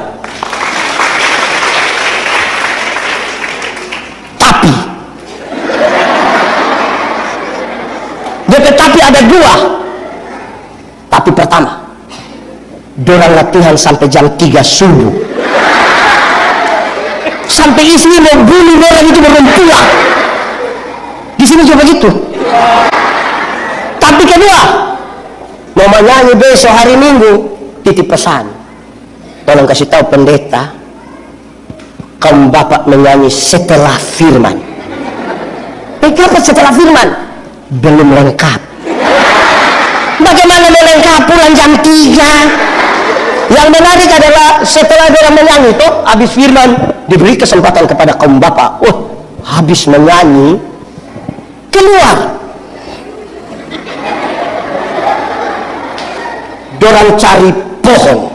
A: Tapi ada dua. Tapi pertama, dorang latihan sampai jam 3 subuh. Sampai istri mau bunuh orang itu belum pulang. Di sini juga begitu. Tapi kedua, mau menyanyi besok hari Minggu, titip pesan. Tolong kasih tahu pendeta, kaum bapak menyanyi setelah firman. Kenapa setelah firman? Belum lengkap. Bagaimana melengkap pulang jam 3? Yang menarik adalah setelah dia menyanyi itu, habis firman diberi kesempatan kepada kaum bapak. Habis menyanyi keluar. Dorang cari pohon.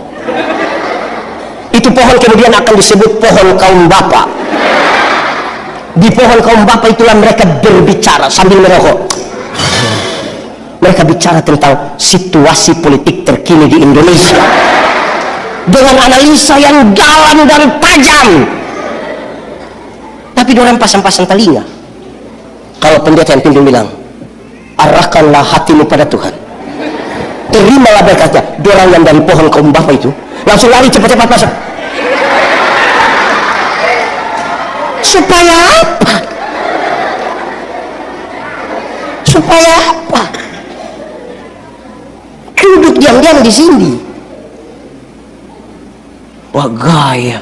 A: Itu pohon kemudian akan disebut pohon kaum bapak. Di pohon kaum bapak itulah mereka berbicara sambil merokok. Mereka bicara tentang situasi politik terkini di Indonesia dengan analisa yang dalam dan tajam. Tapi dorang pasang-pasang telinga. Kalau pendeta yang pimpin bilang, arahkanlah hatimu pada Tuhan, terimalah berkatnya. Dorang yang dari pohon kaum bapak itu langsung lari cepat-cepat masuk. Supaya apa? Supaya apa? Duduk diam-diam di sini. Wah, gaya.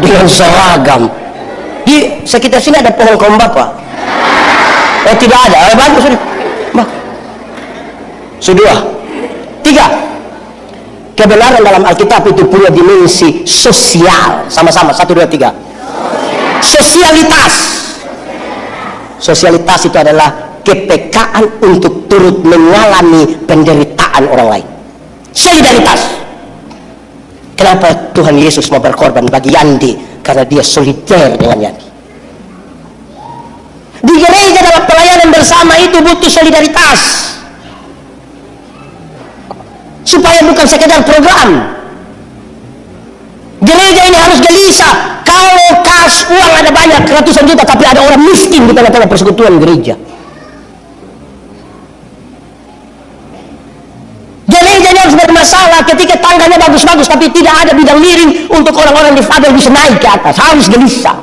A: Dengan seragam. Di sekitar sini ada pohon kaum bapak. Oh, tidak ada. Bagus sudah. Sudah. 3. Kebenaran dalam Alkitab itu punya dimensi sosial. Sama-sama. 1, 2, 3. Sosialitas. Sosialitas itu adalah kepekaan untuk turut mengalami penderitaan orang lain. Solidaritas. Kenapa Tuhan Yesus mau berkorban bagi Yandi? Karena dia solider dengan Yandi. Di gereja dalam pelayanan bersama itu butuh solidaritas. Supaya bukan sekedar program. Gereja ini harus gelisah. Kalau kas uang ada banyak, ratusan juta, tapi ada orang miskin di tengah-tengah persekutuan gereja. Gerejanya harus bermasalah ketika tangganya bagus-bagus, tapi tidak ada bidang miring untuk orang-orang difabel bisa naik ke atas. Harus gelisah.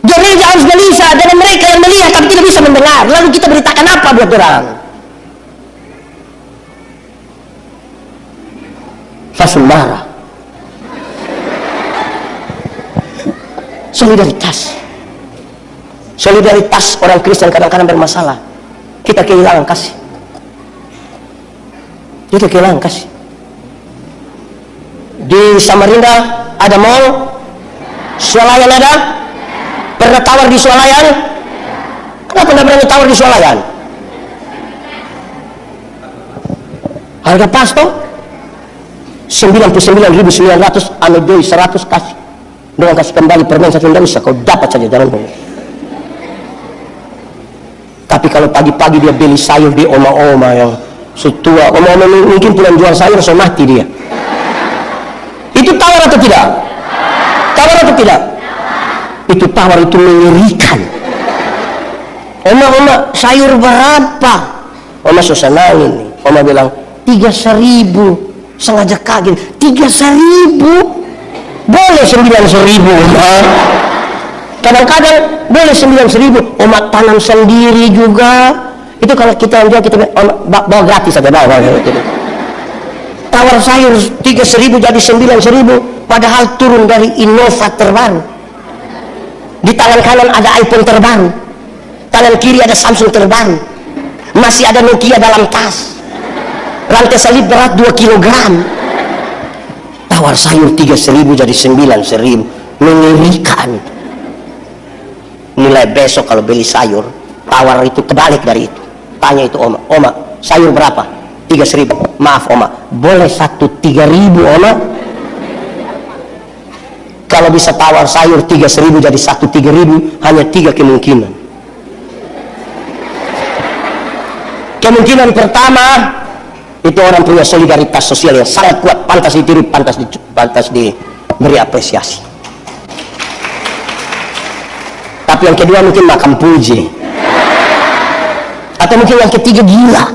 A: Gereja harus gelisah dengan mereka yang melihat tapi tidak bisa mendengar. Lalu kita beritakan apa buat orang? Langsung marah. Solidaritas. Solidaritas orang Kristen kadang-kadang bermasalah. Kita kehilangan kasih. Kita kehilangan kasih. Di Samarinda ada mall, swalayan ada. Pernah tawar di swalayan? Kenapa tidak berani tawar di swalayan? Harga pas toh? 99.900, anu doi 100 kasih. Dengan kasih kembali permen 1 Indonesia, kau dapat saja, jangan bohong. Tapi kalau pagi-pagi dia beli sayur di oma-oma yang setua, oma-oma mungkin pulang jual sayur so mati dia. Itu tawar atau tidak? Tawar atau tidak? Itu tawar, itu mengerikan. Oma-oma sayur berapa? Oma so senangin nih. Oma bilang 3.000. Sengaja kaget, 3.000? Boleh 9.000. Kadang-kadang boleh 9.000, Oma tanam sendiri juga. Itu kalau kita jual, kita bawa gratis saja, bawa. Tawar sayur 3.000 jadi 9.000, padahal turun dari Innova terbaru. Di tangan kanan ada iPhone terbaru, tangan kiri ada Samsung terbaru, masih ada Nokia dalam tas, rantai salib berat 2 kilogram. Tawar sayur 3.000 jadi 9.000, mengerikan. Mulai besok kalau beli sayur, tawar itu terbalik dari itu. Tanya itu Oma, Oma sayur berapa? 3.000. Maaf Oma, boleh 1 3.000 Oma? Kalau bisa tawar sayur 3.000 jadi 1 3.000, hanya 3 kemungkinan. Kemungkinan pertama, itu orang punya solidaritas sosial yang sangat kuat, pantas ditiru, pantas diberi apresiasi. Tapi yang kedua mungkin makan puji, atau mungkin yang ketiga gila.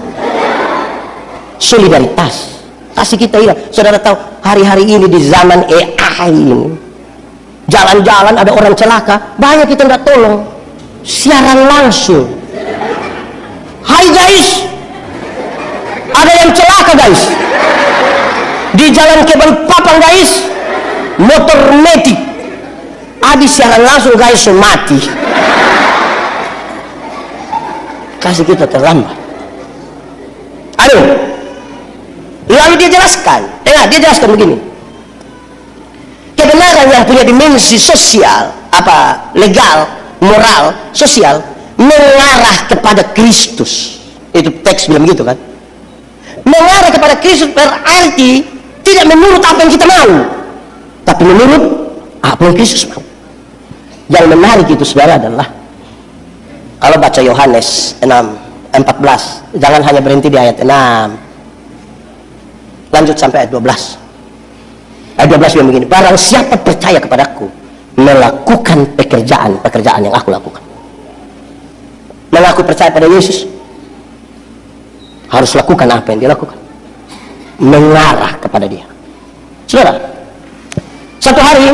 A: Solidaritas kasih kita hilang. Saudara tahu hari-hari ini di zaman AI ini, jalan-jalan ada orang celaka, banyak kita nggak tolong, siaran langsung. Hai guys, ada yang celaka guys di jalan ke Balikpapan guys, motor metik, habis siaran langsung guys, mati. Kasih kita terlambat. Aduh. Lalu dia jelaskan, dia jelaskan begini, kebenaran yang punya dimensi sosial, legal, moral, sosial, mengarah kepada Kristus. Itu teks bilang gitu kan. Mengarah kepada Kristus berarti tidak menurut apa yang kita mau, tapi menurut apa yang Kristus mau. Yang menarik itu saudara adalah, kalau baca Yohanes 6:14, jangan hanya berhenti di ayat 6, lanjut sampai ayat 12. Ayat 12 yang begini, barang siapa percaya kepadaku, melakukan pekerjaan yang aku lakukan. Mengaku percaya pada Yesus, harus lakukan apa yang dia lakukan, mengarah kepada dia. Saudara, satu hari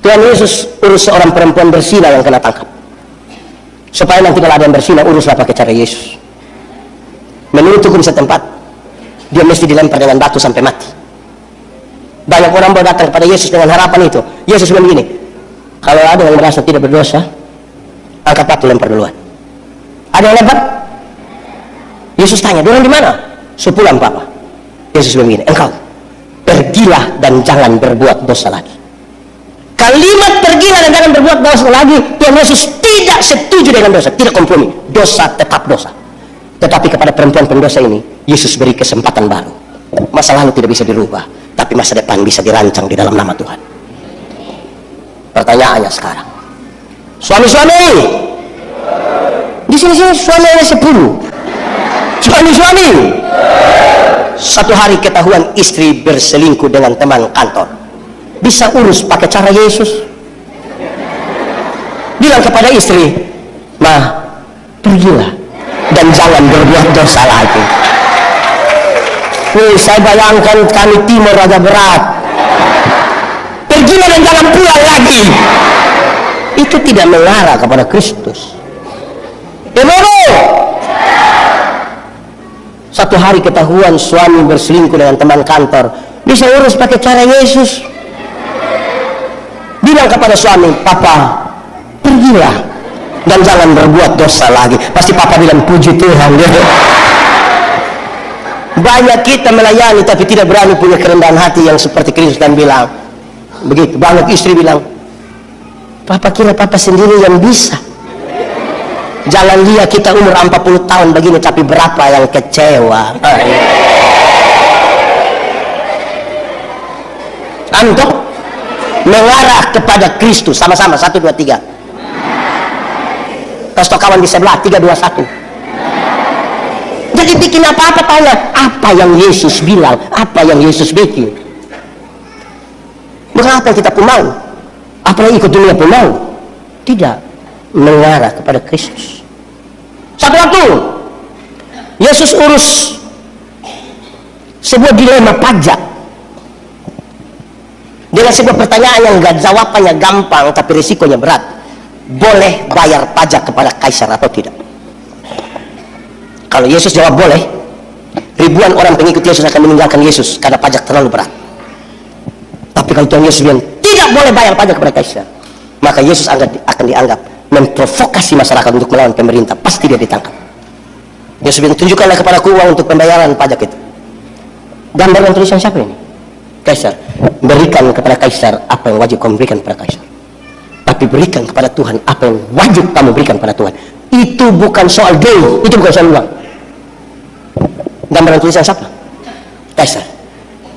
A: Tuhan Yesus urus seorang perempuan berzina yang kena tangkap. Supaya nanti kalau ada yang berzina, uruslah pakai cara Yesus. Menurut hukum setempat, dia mesti dilempar dengan batu sampai mati. Banyak orang mau datang kepada Yesus dengan harapan itu. Yesus bilang begini, kalau ada yang merasa tidak berdosa, angkat batu, lempar duluan. Ada yang lempar? Yesus tanya, dorang di mana? Sepulang Papa. Yesus bilang begini, engkau pergilah dan jangan berbuat dosa lagi. Kalimat pergilah dan jangan berbuat dosa lagi, Tuhan Yesus tidak setuju dengan dosa, tidak kompromi. Dosa tetap dosa. Tetapi kepada perempuan pendosa ini, Yesus beri kesempatan baru. Masa lalu tidak bisa dirubah, tapi masa depan bisa dirancang di dalam nama Tuhan. Pertanyaannya sekarang, suami-suami, di sini suami ada 10. Suami-suami, satu hari ketahuan istri berselingkuh dengan teman kantor, bisa urus pakai cara Yesus. Bilang kepada istri, "Ma, pergilah dan jangan berbuat dosa lagi." Saya bayangkan kami timur agak berat. Pergilah dan jangan pulang lagi. Itu tidak mengarah kepada Kristus. Satu hari ketahuan suami berselingkuh dengan teman kantor, bisa urus pakai cara Yesus. Bilang kepada suami, "Papa, pergilah dan jangan berbuat dosa lagi." Pasti Papa bilang, "Puji Tuhan." Banyak kita melayani tapi tidak berani punya kerendahan hati yang seperti Kristus dan bilang begitu. Banyak istri bilang, "Papa kira Papa sendiri yang bisa. Jangan lihat kita umur 40 tahun begini tapi berapa yang kecewa." Untuk mengarah kepada Kristus, sama-sama 1 2 3. Kasih kawan di sebelah, 3 2 1. Jadi bikin apa-apa, tanya apa yang Yesus bilang, apa yang Yesus bikin. Bukan apa yang kita pun mau, apa yang ikut dunia pun mau. Tidak, mengarah kepada Kristus. Satu waktu Yesus urus sebuah dilema pajak. Dengan sebuah pertanyaan yang jawabannya gampang tapi risikonya berat. Boleh bayar pajak kepada kaisar atau tidak? Kalau Yesus jawab boleh, ribuan orang pengikut Yesus akan meninggalkan Yesus karena pajak terlalu berat. Tapi kalau Tuhan Yesus bilang tidak boleh bayar pajak kepada kaisar, maka Yesus akan dianggap memprovokasi masyarakat untuk melawan pemerintah. Pasti dia ditangkap. Yesus bilang, tunjukkanlah kepadaku uang untuk pembayaran pajak itu. Gambar dan tulisan siapa ini? Kaisar. Berikan kepada kaisar apa yang wajib kamu berikan kepada kaisar, tapi berikan kepada Tuhan apa yang wajib kamu berikan kepada Tuhan. Itu bukan soal duit, itu bukan soal uang. Gambar dan tulisan siapa? Kaisar.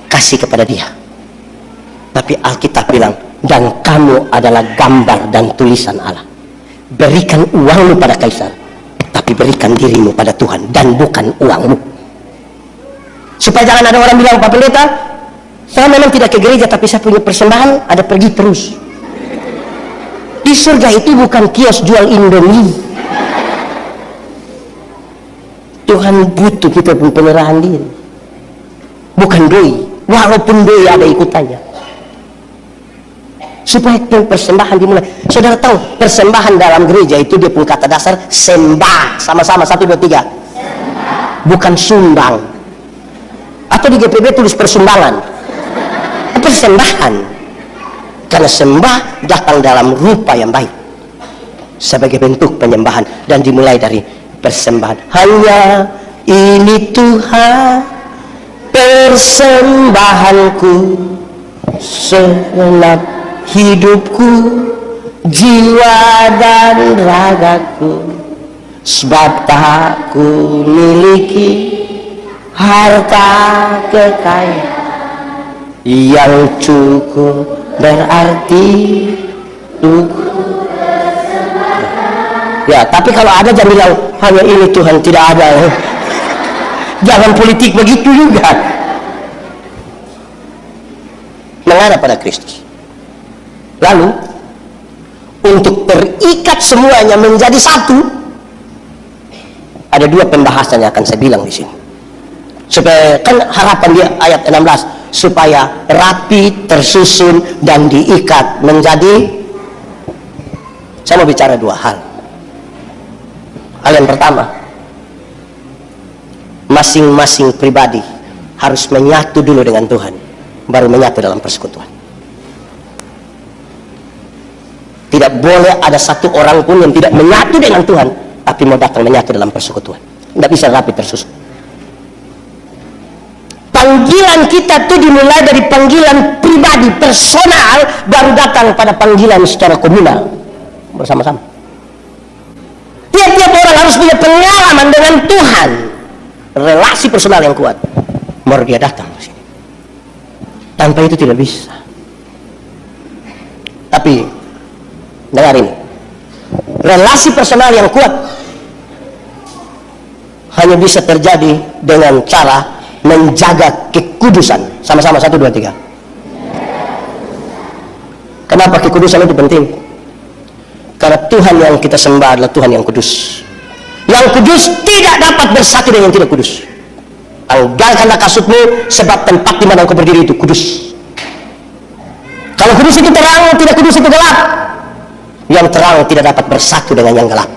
A: Kasih kepada dia. Tapi Alkitab bilang, dan kamu adalah gambar dan tulisan Allah. Berikan uangmu pada kaisar, tapi berikan dirimu pada Tuhan dan bukan uangmu. Supaya jangan ada orang bilang, Pak Pendeta, saya memang tidak ke gereja tapi saya punya persembahan, ada pergi terus. Di surga itu bukan kios jual Indomie. Tuhan butuh kita pun penyerahan diri, bukan doi, walaupun doi ada ikutannya, supaya persembahan dimulai. Saudara tahu persembahan dalam gereja itu dia pun kata dasar sembah, sama-sama 1, 2, 3, bukan sumbang. Atau di GPB tulis persumbangan, persembahan. Karena sembah datang dalam rupa yang baik sebagai bentuk penyembahan dan dimulai dari persembahan. Hanya ini Tuhan persembahanku, segenap hidupku, jiwa dan ragaku, sebab tak ku miliki harta kekayaan yang cukup berarti untuk. Ya, tapi kalau ada jangan bilang hanya ini Tuhan, tidak ada. Jangan politik begitu juga. Mengarah pada Kristus. Lalu untuk terikat semuanya menjadi satu, ada 2 pembahasan yang akan saya bilang di sini. Supaya kan harapan dia ayat 16, supaya rapi, tersusun dan diikat menjadi. Saya mau bicara 2 hal. Hal yang pertama, masing-masing pribadi harus menyatu dulu dengan Tuhan, baru menyatu dalam persekutuan. Tidak boleh ada satu orang pun yang tidak menyatu dengan Tuhan tapi mau datang menyatu dalam persekutuan. Tidak bisa rapi tersusun. Panggilan kita itu dimulai dari panggilan pribadi, personal, baru datang pada panggilan secara komunal, bersama-sama. Tiap-tiap orang harus punya pengalaman dengan Tuhan, relasi personal yang kuat, baru dia datang ke sini. Tanpa itu tidak bisa. Tapi dengar ini, relasi personal yang kuat hanya bisa terjadi dengan cara menjaga kekudusan. Sama-sama 1, 2, 3. Kenapa kekudusan itu penting? Karena Tuhan yang kita sembah adalah Tuhan yang kudus. Yang kudus tidak dapat bersatu dengan yang tidak kudus. Anggalkanlah kasutmu, sebab tempat di mana engkau berdiri itu kudus. Kalau kudus itu terang, tidak kudus itu gelap. Yang terang tidak dapat bersatu dengan yang gelap.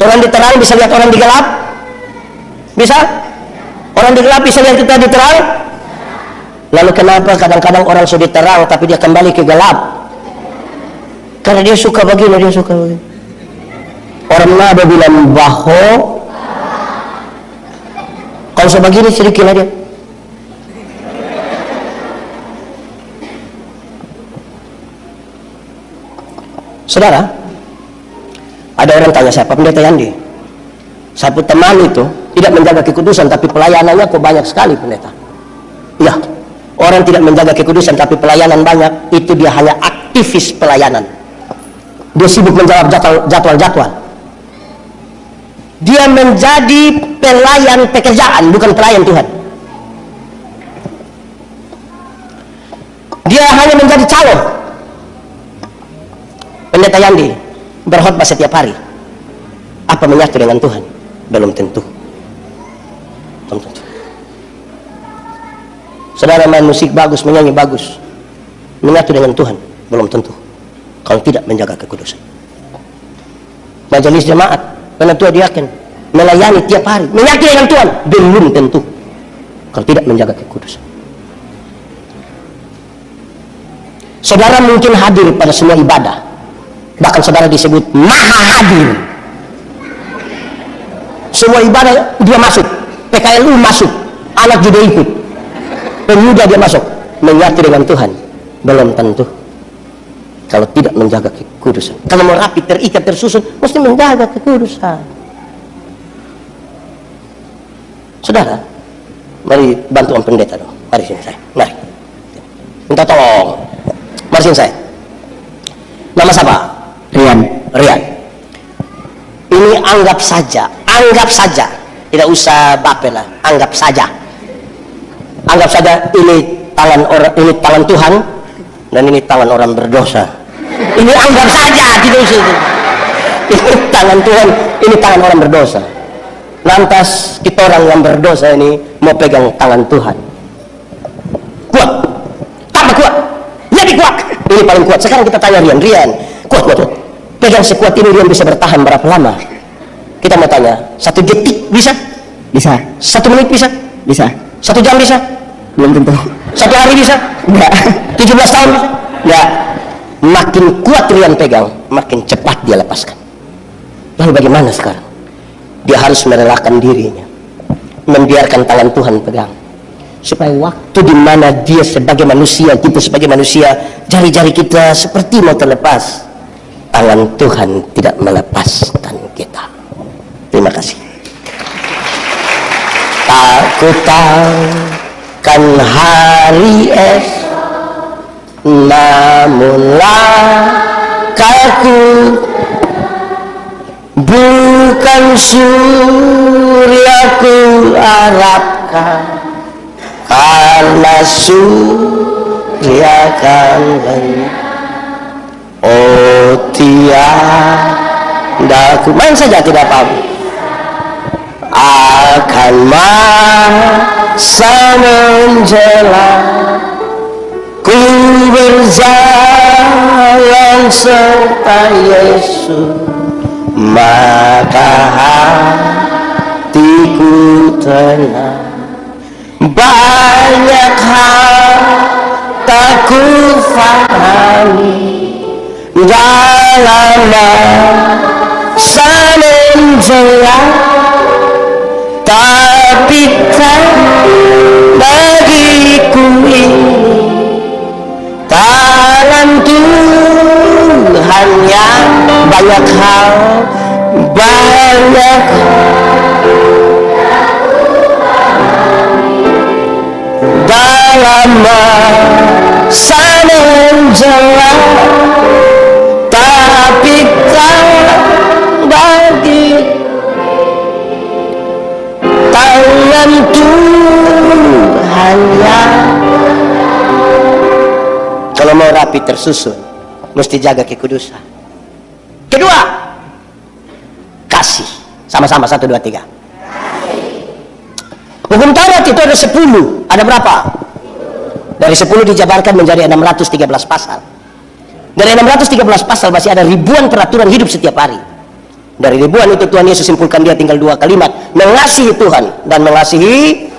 A: Orang di terang bisa lihat orang di gelap? Bisa? Orang di gelap bisa lihat kita di terang? Lalu kenapa kadang-kadang orang sudah terang tapi dia kembali ke gelap? Karena dia suka begini, dia suka begini. Orang Nada bilang baho, kalau sebegini sedikit aja. Saudara, ada orang tanya saya, Pak Pendeta Yandi, saya pun teman itu tidak menjaga kekudusan tapi pelayanannya kok banyak sekali, Pendeta. Ya, orang tidak menjaga kekudusan tapi pelayanan banyak, itu dia hanya aktivis pelayanan. Dia sibuk menjawab jadwal-jadwal. Dia menjadi pelayan pekerjaan, bukan pelayan Tuhan. Dia hanya menjadi calon. Pendeta Yandi berkhotbah setiap hari. Apa menyatu dengan Tuhan? Belum tentu. Belum tentu. Saudara main musik bagus, menyanyi bagus, menyatu dengan Tuhan, belum tentu kalau tidak menjaga kekudusan. Majelis jemaat, penatua diaken, melayani tiap hari, menyatu dengan Tuhan, belum tentu kalau tidak menjaga kekudusan. Saudara mungkin hadir pada semua ibadah, bahkan saudara disebut maha hadir. Semua ibadah dia masuk, PKLU masuk, anak juga ikut, pemuda dia masuk, menyatu dengan Tuhan, belum tentu kalau tidak menjaga kekudusan. Kalau mau rapi, terikat, tersusun, mesti menjaga kekudusan. Saudara, mari bantuan pendeta dong. Mari sini saya, mari minta tolong. Mari sini saya. Nama siapa? Rian. Ini anggap saja, tidak usah baper lah, anggap saja ini tangan Tuhan dan ini tangan orang berdosa. Ini anggap saja, tidak usah. Ini tangan Tuhan, ini tangan orang berdosa. Lantas kita orang yang berdosa ini mau pegang tangan Tuhan. Kuat, tambah kuat, lebih kuat. Ini paling kuat. Sekarang kita tanya Rian, kuat. Pegang sekuat ini Rian bisa bertahan berapa lama? Kita mau tanya, 1 detik bisa? Bisa. 1 menit bisa? Bisa. 1 jam bisa? Belum tentu. 1 hari bisa? Enggak. 17 tahun bisa? Enggak. Makin kuat Rian pegang, makin cepat dia lepaskan. Lalu bagaimana sekarang? Dia harus merelakan dirinya, membiarkan tangan Tuhan pegang, supaya waktu di mana dia sebagai manusia, kita sebagai manusia, jari-jari kita seperti mau terlepas, tangan Tuhan tidak melepaskan kita. Terima kasih. Aku tahu kan hari esok, namun langkahku bukan suryaku harapkan, karena surya kan oh tiada ku main saja tidak apa-apa, akan masa menjelang ku berjalan serta Yesus, maka hatiku tenang. Banyak hal tak ku fahami dalam masa menjelang, tapi tak bagiku ini tangan Tuhan yang banyak hal dalam masa menjelang, tapi tak bagi tangan Tuhan yang. Kalau mau rapi tersusun, mesti jaga kekudusan. Kedua, kasih. Sama-sama 1, 2, 3. Hukum Taurat itu ada 10. Ada berapa? Dari 10 dijabarkan menjadi 613 pasal. Dari 613 pasal masih ada ribuan peraturan hidup setiap hari. Dari ribuan itu Tuhan Yesus simpulkan dia tinggal 2 kalimat, mengasihi Tuhan dan mengasihi.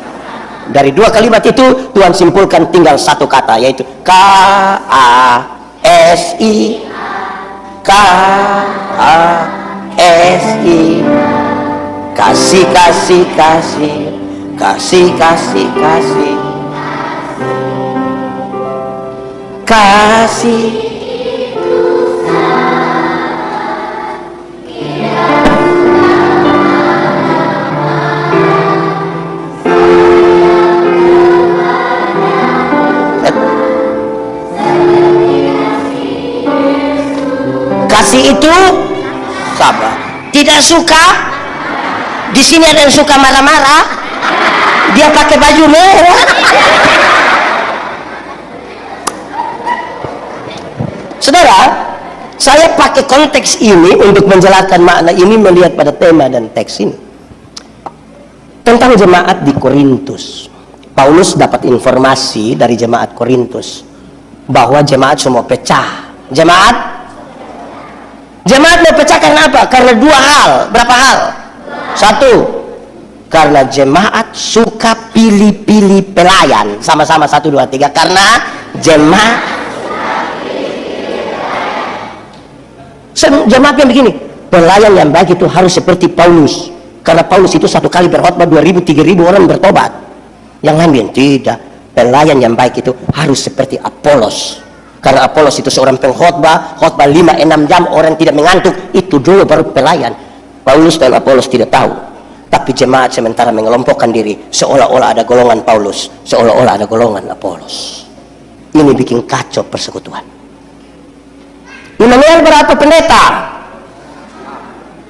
A: Dari 2 kalimat itu Tuhan simpulkan tinggal 1 kata, yaitu K-A-S-I. K-A-S-I. Kasih, kasih, kasih. Kasih, kasih, kasih. Kasih. Kasih itu sabar. Tidak suka. Di sini ada yang suka marah-marah. Dia pakai baju merah. Saudara, saya pakai konteks ini untuk menjelaskan makna ini melihat pada tema dan teks ini tentang jemaat di Korintus. Paulus dapat informasi dari jemaat Korintus bahwa jemaat semua pecah. Jemaat mau pecah karena apa? Karena dua hal. Berapa hal? Satu, karena jemaat suka pilih-pilih pelayan. Sama-sama, 1, 2, 3. Karena jemaat yang begini, pelayan yang baik itu harus seperti Paulus. Karena Paulus itu satu kali berkhotbah 2.000, 3.000 orang bertobat. Yang lain tidak. Pelayan yang baik itu harus seperti Apolos. Karena Apolos itu seorang pengkhotbah, khotbah 5-6 jam, orang tidak mengantuk. Itu dulu baru pelayan. Paulus dan Apolos tidak tahu. Tapi jemaat sementara mengelompokkan diri, seolah-olah ada golongan Paulus, seolah-olah ada golongan Apolos. Ini bikin kacau persekutuan. Immanuel berapa pendeta?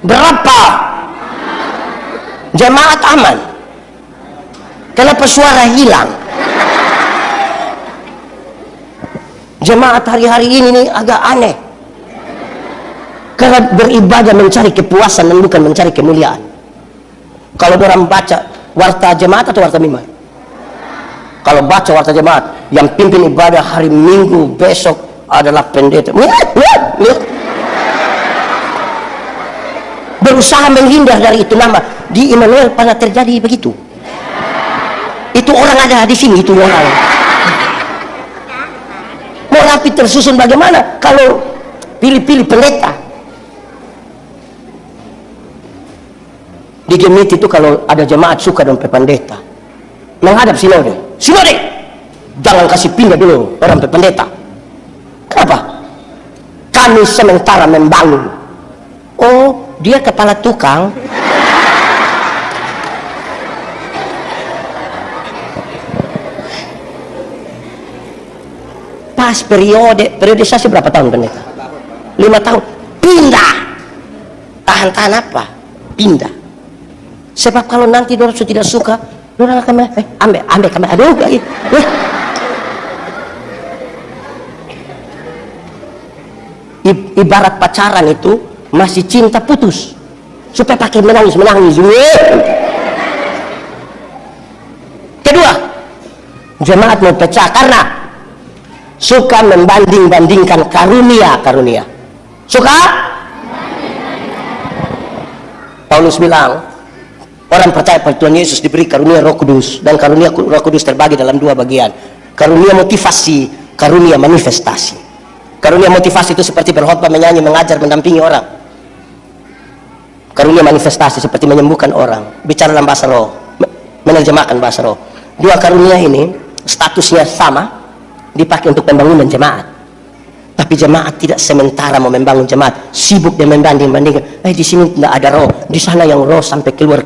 A: Berapa? Jemaat aman. Kenapa suara hilang? Jemaat hari-hari ini agak aneh. Karena beribadah mencari kepuasan dan bukan mencari kemuliaan. Kalau orang baca warta jemaat atau warta mimbar? Kalau baca warta jemaat, yang pimpin ibadah hari Minggu besok adalah pendeta. Berusaha menghindar dari itu nama. Di Immanuel pernah terjadi begitu. Itu orang ada di sini, itu orang. Mau rapi tersusun bagaimana kalau pilih-pilih pendeta? Di Gemit itu kalau ada jemaat suka dengan pendeta, menghadap sinode, jangan kasih pindah dulu orang pendeta. Kenapa? Kami sementara membangun. Oh, dia kepala tukang. Pas periodisasi berapa tahun pendeta? 5 tahun. Pindah. Tahan apa? Pindah. Sebab kalau nanti dorang sudah tidak suka, dorang akan ambil kami. Aduh, lagi. Ibarat pacaran itu masih cinta putus. Supaya pakai menangis. Kedua, jemaat mau pecah karena suka membanding-bandingkan karunia. Suka? Paulus bilang, orang percaya pada Tuhan Yesus diberi karunia Roh Kudus, dan karunia Roh Kudus terbagi dalam 2 bagian. Karunia motivasi, karunia manifestasi. Karunia motivasi itu seperti berkhotbah, menyanyi, mengajar, mendampingi orang. Karunia manifestasi seperti menyembuhkan orang, bicara dalam bahasa roh, menerjemahkan bahasa roh. 2 karunia ini statusnya sama, dipakai untuk pembangunan jemaat. Tapi jemaat tidak sementara mau membangun jemaat, sibuk dan membanding-bandingkan. Di sini tidak ada roh, di sana yang roh sampai keluar.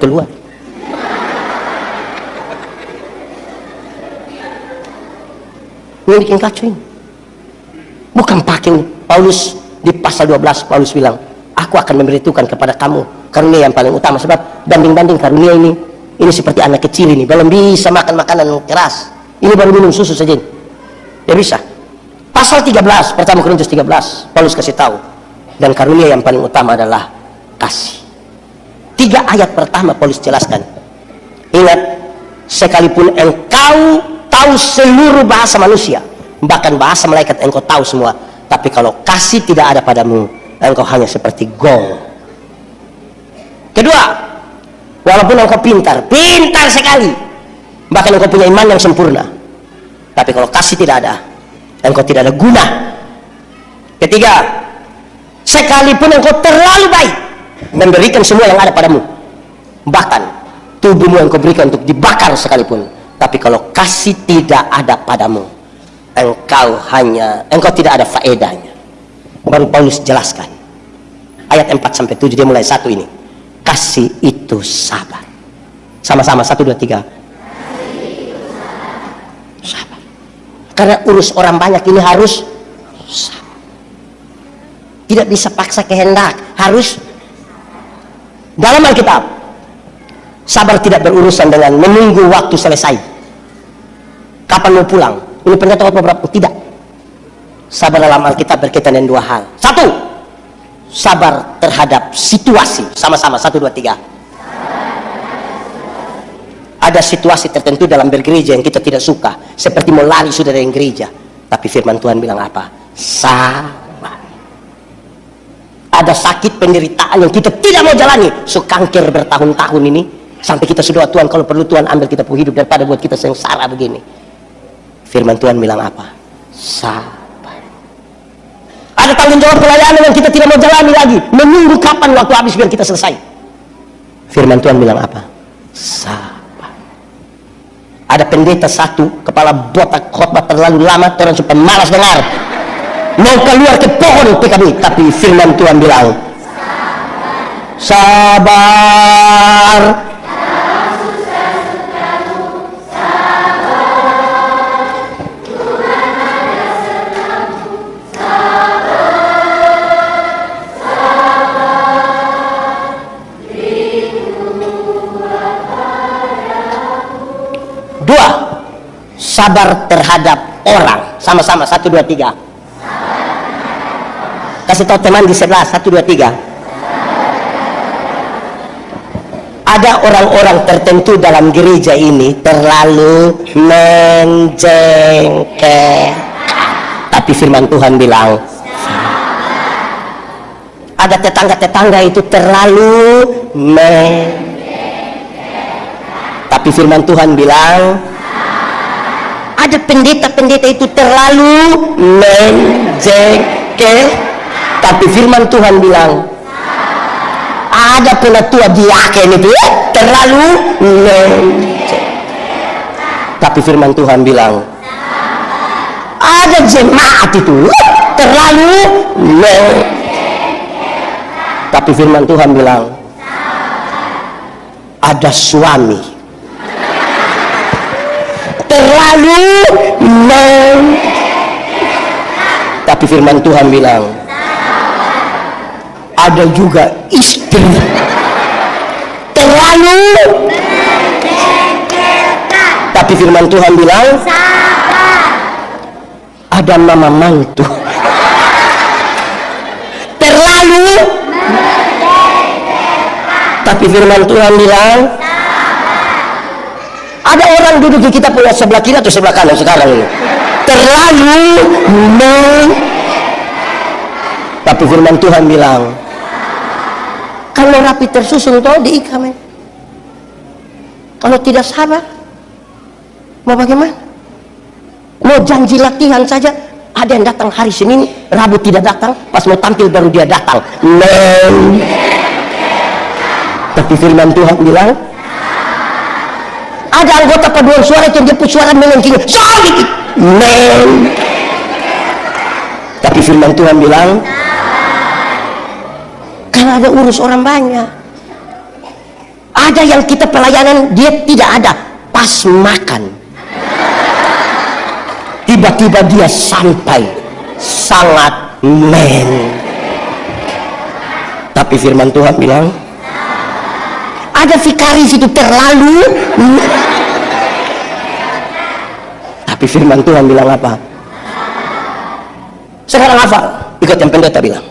A: Ini bikin kacau ini. Bukan pakai Paulus di pasal 12, Paulus bilang, aku akan memberitahukan kepada kamu karunia yang paling utama. Sebab banding-banding karunia ini seperti anak kecil ini, belum bisa makan makanan keras. Ini baru minum susu saja. Ya bisa. Pasal 13, pertama Korintus 13, Paulus kasih tahu. Dan karunia yang paling utama adalah kasih. 3 ayat pertama Paulus jelaskan. Ingat, sekalipun engkau tahu seluruh bahasa manusia, bahkan bahasa malaikat engkau tahu semua, tapi kalau kasih tidak ada padamu, engkau hanya seperti gong. Kedua, walaupun engkau pintar sekali, bahkan engkau punya iman yang sempurna, tapi kalau kasih tidak ada, engkau tidak ada guna. Ketiga, sekalipun engkau terlalu baik memberikan semua yang ada padamu, bahkan tubuhmu engkau berikan untuk dibakar sekalipun, tapi kalau kasih tidak ada padamu, engkau tidak ada faedahnya. Baru Paulus jelaskan ayat 4-7, dia mulai 1 ini. Kasih itu sabar. Sama-sama, 1, 2, 3. Sabar. Karena urus orang banyak ini harus sabar. Tidak bisa paksa kehendak, harus. Dalam Alkitab, sabar tidak berurusan dengan menunggu waktu selesai. Kapan mau pulang? Ini pendeta berapa? Tidak. Sabar dalam Alkitab berkaitan dengan 2 hal. 1, sabar terhadap situasi. Sama-sama, 1, 2, 3. Ada situasi tertentu dalam bergereja yang kita tidak suka, seperti mau lari sudah dari gereja. Tapi firman Tuhan bilang apa? Sabar. Ada sakit penderitaan yang kita tidak mau jalani, kanker bertahun-tahun ini, sampai kita sudah, Tuhan kalau perlu Tuhan ambil kita pun hidup daripada buat kita sengsara begini. Firman Tuhan bilang apa? Sabar. Ada tanggung jawab pelayanan yang kita tidak mau jalani lagi, menunggu kapan waktu habis biar kita selesai. Firman Tuhan bilang apa? Sabar. Ada pendeta satu, kepala botak, khotbah terlalu lama, orang supaya malas dengar, mau keluar ke pohon PKB, tapi firman Tuhan bilang sabar. Dua, sabar terhadap orang. Sama-sama, 1, 2, 3. Kasih tahu teman di sebelah, 1, 2, 3. Ada orang-orang tertentu dalam gereja ini terlalu menjengkel. Tapi firman Tuhan bilang, ada tetangga-tetangga itu terlalu tapi firman Tuhan bilang, ada pendeta-pendeta itu terlalu menjengkel. Tapi firman Tuhan bilang, ada penatua diaken itu terlalu menjengkel. Tapi firman Tuhan bilang, ada jemaat itu terlalu menjengkel. Tapi firman Tuhan bilang, ada suami terlalu tapi firman Tuhan bilang, ada juga istri terlalu tapi firman Tuhan bilang, ada mama mantu terlalu tapi firman Tuhan bilang, ada orang duduk di kita punya sebelah kiri atau sebelah kanan sekarang ini terlalu tapi firman Tuhan bilang, kalau rapi tersusun toh diikamen, kalau tidak sabar mau bagaimana? Mau janji latihan saja, ada yang datang hari Senin, Rabu tidak datang, pas mau tampil baru dia datang. Tapi firman Tuhan bilang, ada anggota paduan suara itu dia pun suara melengking, tapi firman Tuhan bilang, karena ada urus orang banyak. Ada yang kita pelayanan dia tidak ada, pas makan tiba-tiba dia sampai sangat tapi firman Tuhan bilang, ada vikaris itu terlalu tapi firman Tuhan bilang apa? Sekarang hafal, ikut yang pendeta bilang,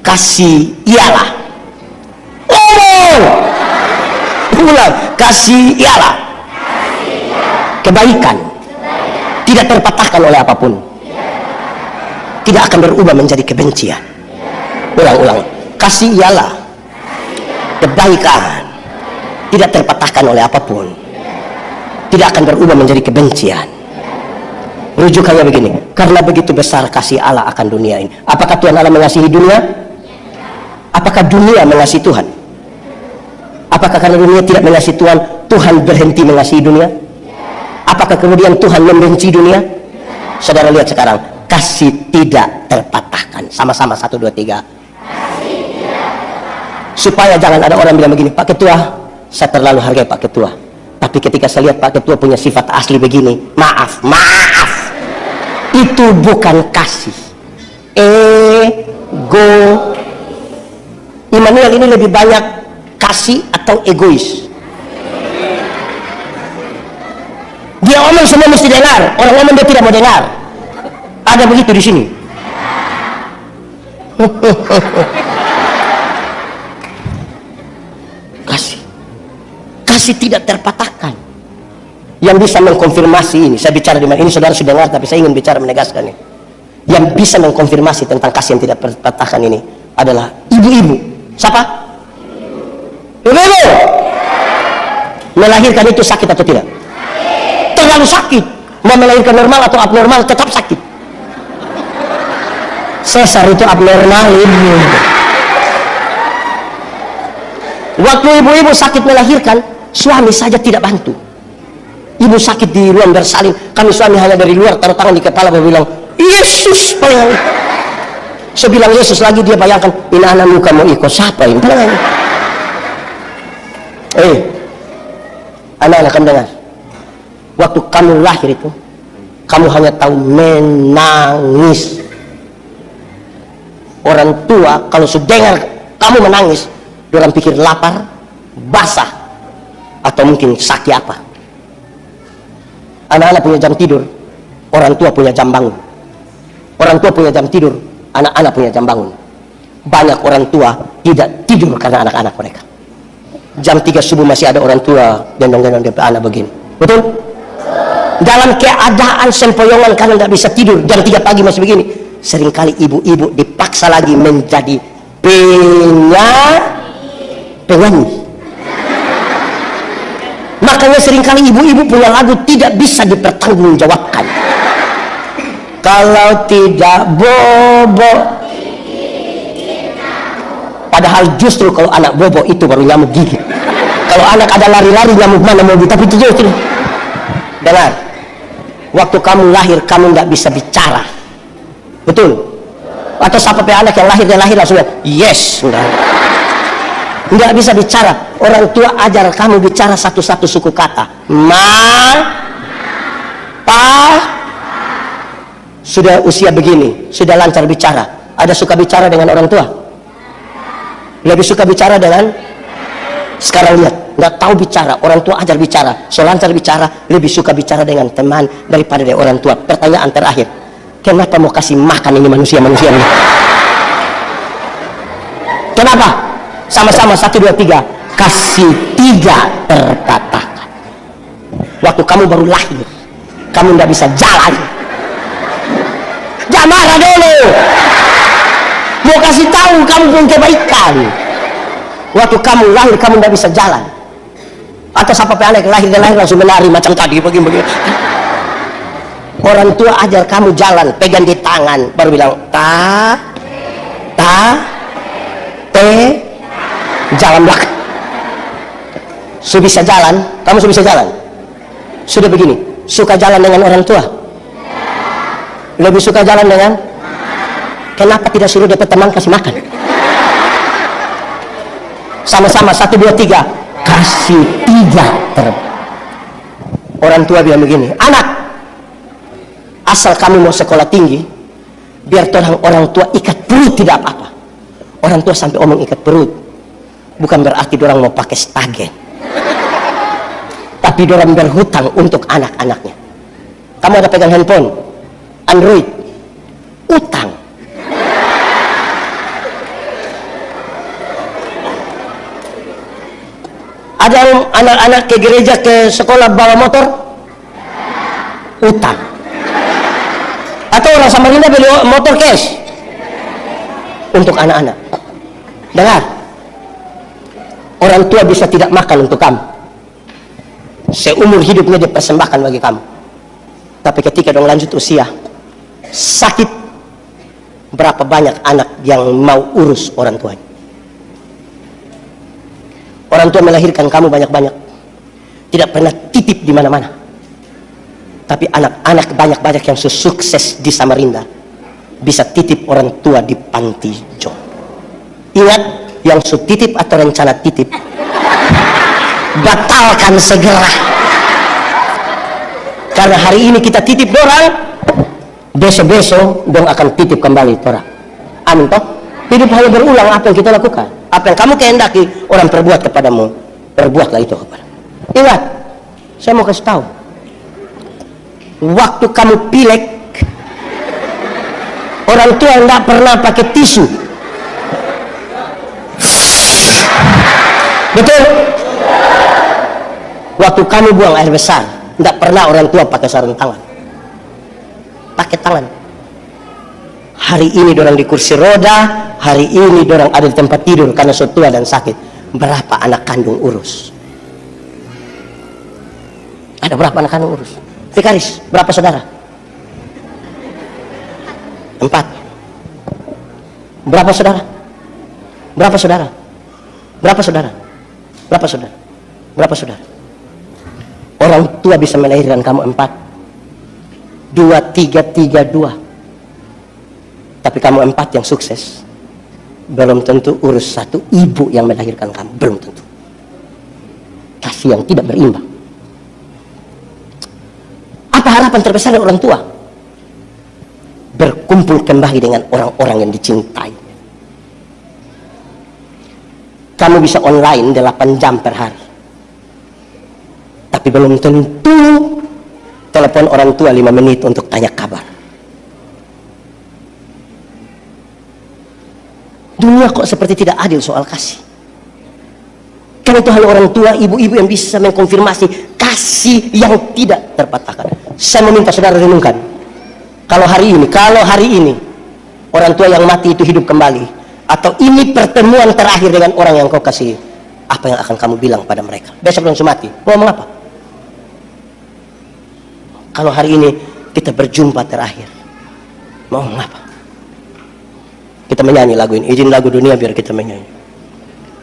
A: kasih ialah ulang, kasih ialah kebaikan, tidak terpatahkan oleh apapun, tidak akan berubah menjadi kebencian. Ulang, kasih ialah kebaikan, tidak terpatahkan oleh apapun, tidak akan berubah menjadi kebencian. Rujukannya begini, karena begitu besar kasih Allah akan dunia ini. Apakah Tuhan Allah mengasihi dunia? Apakah dunia mengasihi Tuhan? Apakah karena dunia tidak mengasihi Tuhan, Tuhan berhenti mengasihi dunia? Apakah kemudian Tuhan membenci dunia? Saudara lihat sekarang, kasih tidak terpatahkan. Sama-sama, 1, 2, 3. Supaya jangan ada orang bilang begini, Pak Ketua, saya terlalu hargai Pak Ketua, tapi ketika saya lihat Pak Ketua punya sifat asli begini, maaf, itu bukan kasih, ego. Immanuel ini lebih banyak kasih atau egois? Dia omong semua mesti dengar, orang ngomong dia tidak mau dengar. Ada begitu di sini? Kasih kasih tidak terpatahkan. Yang bisa mengkonfirmasi ini, saya bicara di mana ini saudara sudah dengar, tapi saya ingin bicara menegaskan ini. Yang bisa mengkonfirmasi tentang kasih yang tidak terpatahkan ini adalah ibu-ibu. Siapa? Ibu-ibu. Melahirkan itu sakit atau tidak? Terlalu sakit. Mau melahirkan normal atau abnormal tetap sakit. Sesar itu abnormal ibu. Waktu ibu-ibu sakit melahirkan, suami saja tidak bantu. Ibu sakit di ruang bersalin, kami suami hanya dari luar taruh tangan di kepala dan bilang, Yesus, bayang. Saya bilang Yesus lagi, dia bayangkan, ini anak muka mau ikut siapa ini? Anak-anak kamu dengar, waktu kamu lahir itu, kamu hanya tahu menangis. Orang tua kalau sudah dengar kamu menangis, orang pikir lapar, basah, atau mungkin sakit apa. Anak-anak punya jam tidur, orang tua punya jam bangun. Orang tua punya jam tidur, anak-anak punya jam bangun. Banyak orang tua tidak tidur karena anak-anak mereka. Jam 3 subuh masih ada orang tua gendong-gendong dia anak begini. Betul? Dalam keadaan sempoyongan karena tidak bisa tidur, jam 3 pagi masih begini. Seringkali ibu-ibu dipaksa lagi menjadi penyanyi. Makanya seringkali ibu-ibu punya lagu tidak bisa dipertanggungjawabkan. Kalau tidak bobo, padahal justru kalau anak bobo itu baru nyamuk gigit. Kalau anak ada lari-lari nyamuk mana mau tapi itu justru. Dengar, waktu kamu lahir kamu nggak bisa bicara, betul? Atau siapa anak yang lahir langsung yes, nggak bisa bicara. Orang tua ajar kamu bicara satu-satu suku kata. Ma, pa. Sudah usia begini, sudah lancar bicara. Ada suka bicara dengan orang tua? Lebih suka bicara dengan? Sekarang lihat, nggak tahu bicara. Orang tua ajar bicara, so lancar bicara. Lebih suka bicara dengan teman daripada dengan orang tua. Pertanyaan terakhir, kenapa mau kasih makan ini manusia-manusia ini? Kenapa? Sama-sama 1, 2, 3. Kasih tidak terkatakan. Waktu kamu baru lahir, kamu tidak bisa jalan. Jangan marah dulu. Mau kasih tahu kamu punya kebaikan. Waktu kamu lahir kamu tidak bisa jalan. Atau siapa anak lahir langsung menari macam tadi begini. Orang tua ajar kamu jalan, pegang di tangan, baru bilang jalan belakang. Sudah bisa jalan, kamu sudah bisa jalan. Sudah begini, suka jalan dengan orang tua? Lebih suka jalan dengan? Kenapa tidak suruh dapat teman kasih makan? Sama-sama 1, 2, 3. Kasih tidak Orang tua bilang begini, anak, asal kamu mau sekolah tinggi, biar orang tua ikat perut tidak apa-apa. Orang tua sampai omong ikat perut, bukan berarti orang mau pakai stagen, tapi orang berhutang untuk anak-anaknya. Kamu ada pegang handphone Android, utang. Ada anak-anak ke gereja, ke sekolah bawa motor, utang. Atau orang Samarinda beli motor cash untuk anak-anak. Dengar, orang tua bisa tidak makan untuk kamu, seumur hidupnya dipersembahkan bagi kamu. Tapi ketika dong lanjut usia, sakit, berapa banyak anak yang mau urus orang tuanya? Orang tua melahirkan kamu banyak-banyak, tidak pernah titip di mana-mana. Tapi anak-anak banyak-banyak yang sukses di Samarinda bisa titip orang tua di panti jompo. Ingat, yang titip atau rencana titip, batalkan segera. Karena hari ini kita titip orang, besok-besok dong akan titip kembali orang. Amin toh? Hidup hanya berulang. Apa yang kita lakukan, apa yang kamu kehendaki orang perbuat kepadamu, perbuatlah itu kepada. Ingat, saya mau kasih tahu, waktu kamu pilek, orang tua tidak pernah pakai tisu. Betul? Waktu kamu buang air besar, tidak pernah orang tua pakai sarung tangan, pakai tangan. Hari ini dorang di kursi roda, hari ini dorang ada di tempat tidur karena sudah tua dan sakit. Berapa anak kandung urus? Ada berapa anak kandung urus? Vikaris, berapa saudara? 4. Berapa saudara? Berapa saudara? Berapa saudara? Berapa saudara? Berapa saudara? Orang tua bisa melahirkan kamu 4, 2, 3, 3, 2. Tapi kamu 4 yang sukses, belum tentu urus 1 ibu yang melahirkan kamu, belum tentu. Kasih yang tidak berimbang. Apa harapan terbesar dari orang tua? Berkumpul kembali dengan orang-orang yang dicintai. Kamu bisa online 8 jam per hari, tapi belum tentu telepon orang tua 5 menit untuk tanya kabar. Dunia kok seperti tidak adil soal kasih. Karena itu hanya orang tua, ibu-ibu yang bisa mengkonfirmasi kasih yang tidak terpatahkan. Saya meminta saudara renungkan. Kalau hari ini orang tua yang mati itu hidup kembali, atau ini pertemuan terakhir dengan orang yang kau kasih, apa yang akan kamu bilang pada mereka? Besok langsung mati, mau ngomong apa? Kalau hari ini kita berjumpa terakhir, mau ngomong apa? Kita menyanyi lagu ini, izin lagu dunia biar kita menyanyi.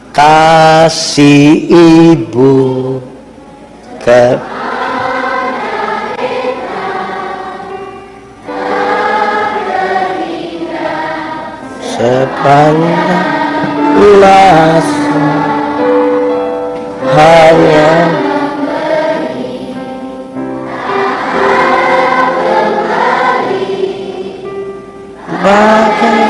A: Kasih ibu ke sepanjang masa hanya bagai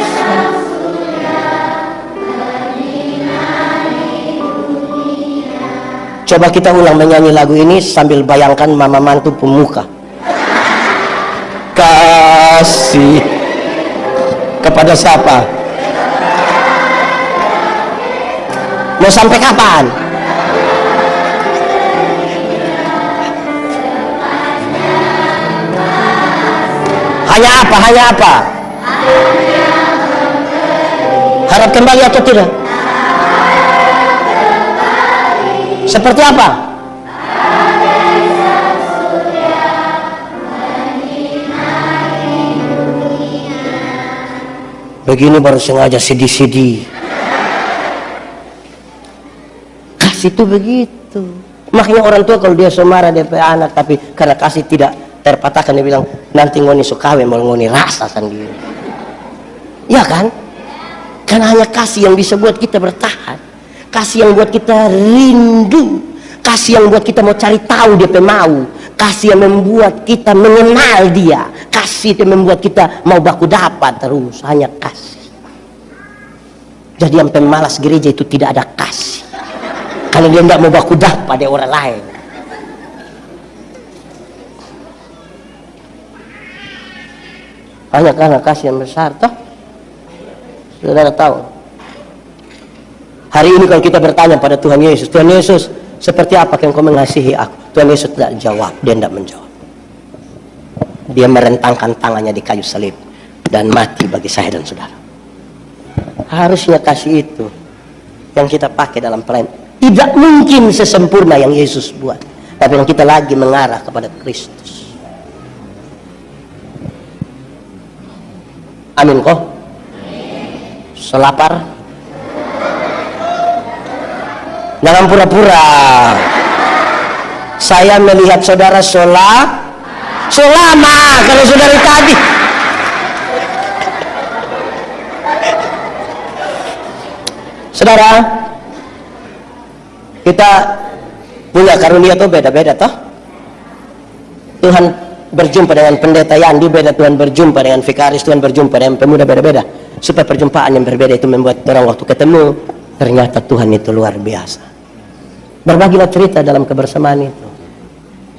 A: Coba kita ulang menyanyi lagu ini sambil bayangkan mama mantu pemuka. Kasih kepada siapa? Mau sampai kapan? Hanya apa? Hanya apa? Harap kembali atau tidak? Seperti apa? Begini baru sengaja sedih-sedih. Kasih itu begitu. Makanya orang tua kalau dia marah dia anak, tapi karena kasih tidak terpatahkan, dia bilang nanti ngoni sukawe mau ngoni rasa sendiri. Ya kan? Karena hanya kasih yang bisa buat kita bertahan. Kasih yang buat kita rindu, kasih yang buat kita mau cari tahu dia mau, kasih yang membuat kita mengenal dia, kasih yang membuat kita mau baku dapat terus, hanya kasih. Jadi yang pemalas gereja itu tidak ada kasih, karena dia tidak mau baku dapat pada orang lain. Hanya karena kasih yang besar, toh saudara tahu. Hari ini kalau kita bertanya pada Tuhan Yesus, Tuhan Yesus, seperti apa yang kau mengasihi aku? Tuhan Yesus tidak jawab, dia tidak menjawab. Dia merentangkan tangannya di kayu salib dan mati bagi saya dan saudara. Harusnya kasih itu yang kita pakai dalam pelayanan. Tidak mungkin sesempurna yang Yesus buat, tapi yang kita lagi mengarah kepada Kristus. Amin kok? Selapar? Jangan pura-pura. Saya melihat saudara selama kalau saudara tadi. Saudara, kita punya karunia tuh beda-beda toh. Tuhan berjumpa dengan pendeta Yandi beda, Tuhan berjumpa dengan vikaris, Tuhan berjumpa dengan pemuda beda-beda. Supaya perjumpaan yang berbeda itu membuat orang waktu ketemu ternyata Tuhan itu luar biasa. Berbagilah cerita dalam kebersamaan itu,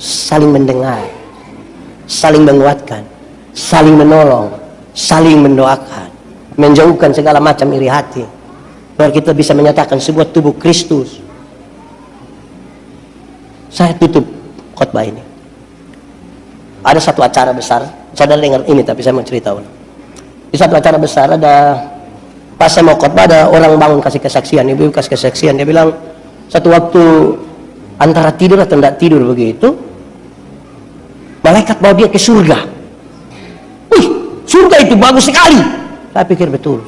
A: saling mendengar, saling menguatkan, saling menolong, saling mendoakan, menjauhkan segala macam iri hati, biar kita bisa menyatakan sebuah tubuh Kristus Saya tutup khotbah ini. Ada satu acara besar, saudara dengar ini tapi saya mau cerita ulang. Di satu acara besar ada, pas saya mau khotbah ada orang bangun kasih kesaksian, ibu kasih kesaksian, dia bilang satu waktu antara tidur atau tidak tidur begitu, malaikat bawa dia ke surga. Wih, surga itu bagus sekali. Saya pikir betul.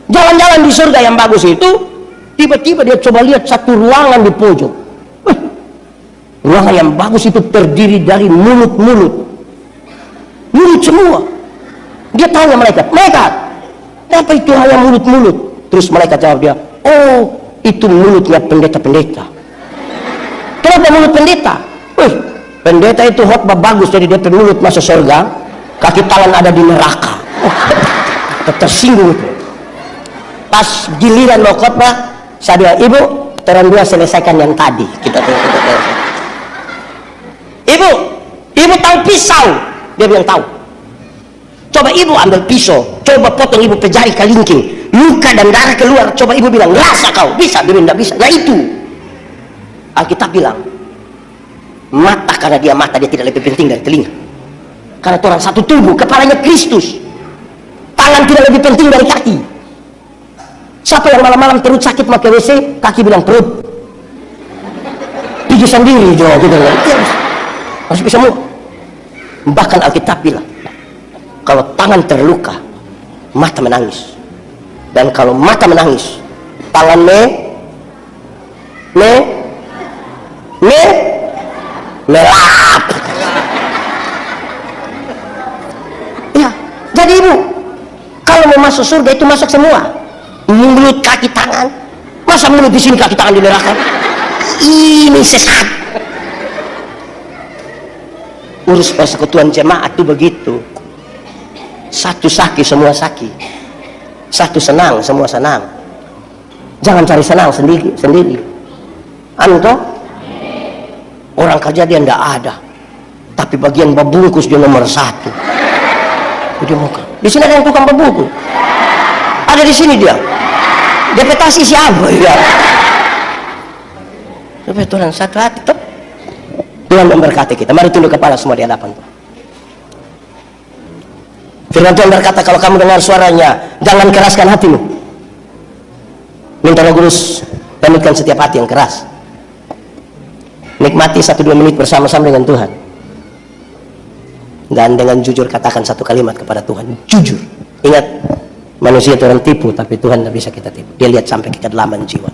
A: Jalan-jalan di surga yang bagus itu, tiba-tiba dia coba lihat satu ruangan di pojok. Wih, ruangan yang bagus itu terdiri dari mulut-mulut. Mulut semua. Dia tanya malaikat, apa itu hanya mulut-mulut? Terus malaikat jawab dia, oh, itu mulutnya pendeta-pendeta. Kenapa mulut pendeta? Wih, pendeta itu khotbah bagus, jadi dia mulut masuk surga, kaki tangan ada di neraka. Tersinggung itu. Pas giliran mau khotbah, saya bilang, ibu, terang dua selesaikan yang tadi. Kita Ibu tahu pisau? Dia bilang tahu. Coba ibu ambil pisau, coba potong ibu pejari kalingking, luka dan darah keluar. Coba ibu bilang, rasa kau bisa? Dia bilang tidak bisa. Nah itu Alkitab bilang, mata karena dia mata, dia tidak lebih penting dari telinga. Karena orang satu tubuh, kepalanya Kristus. Tangan tidak lebih penting dari kaki. Siapa yang malam-malam perut sakit pakai WC, kaki bilang perut, pergi sendiri jo, gitu. Harus bisa semua. Bahkan Alkitab bilang, kalau tangan terluka, mata menangis. Dan kalau mata menangis, tangan melap. Ya, jadi ibu, kalau mau masuk surga itu masuk semua. Mulut, kaki, tangan. Masa mulut di sini, kaki, tangan di neraka? Ini sesat. Urus persekutuan jemaat itu begitu. Satu sakit semua sakit, satu senang semua senang. Jangan cari senang sendiri. Toh? Orang kerja dia tidak ada, tapi bagian membungkus dia nomor satu. Di muka. Di sini ada yang tukang membungkus. Ada di sini dia. Deputasi siapa ya? Supaya Tuhan satu hati tuh. Tuhan memberkati kita. Mari tunduk kepala semua di hadapan Tuhan. Firman Tuhan berkata, kalau kamu dengar suaranya, jangan keraskan hatimu. Minta Roh Kudus lembutkan setiap hati yang keras. Nikmati 1-2 menit bersama-sama dengan Tuhan. Dan dengan jujur katakan satu kalimat kepada Tuhan. Jujur. Ingat, manusia itu orang tipu, tapi Tuhan tidak bisa kita tipu. Dia lihat sampai ke kedalaman jiwa.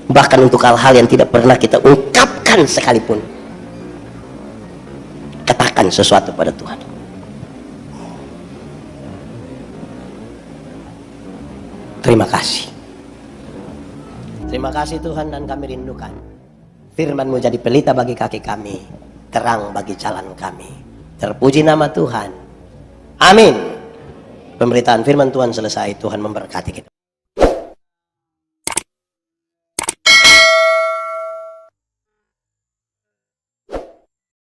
A: Bahkan untuk hal-hal yang tidak pernah kita ungkapkan sekalipun, katakan sesuatu pada Tuhan. Terima kasih. Terima kasih Tuhan, dan kami rindukan firman-Mu jadi pelita bagi kaki kami, terang bagi jalan kami. Terpuji nama Tuhan. Amin. Pemberitaan firman Tuhan selesai. Tuhan memberkati kita.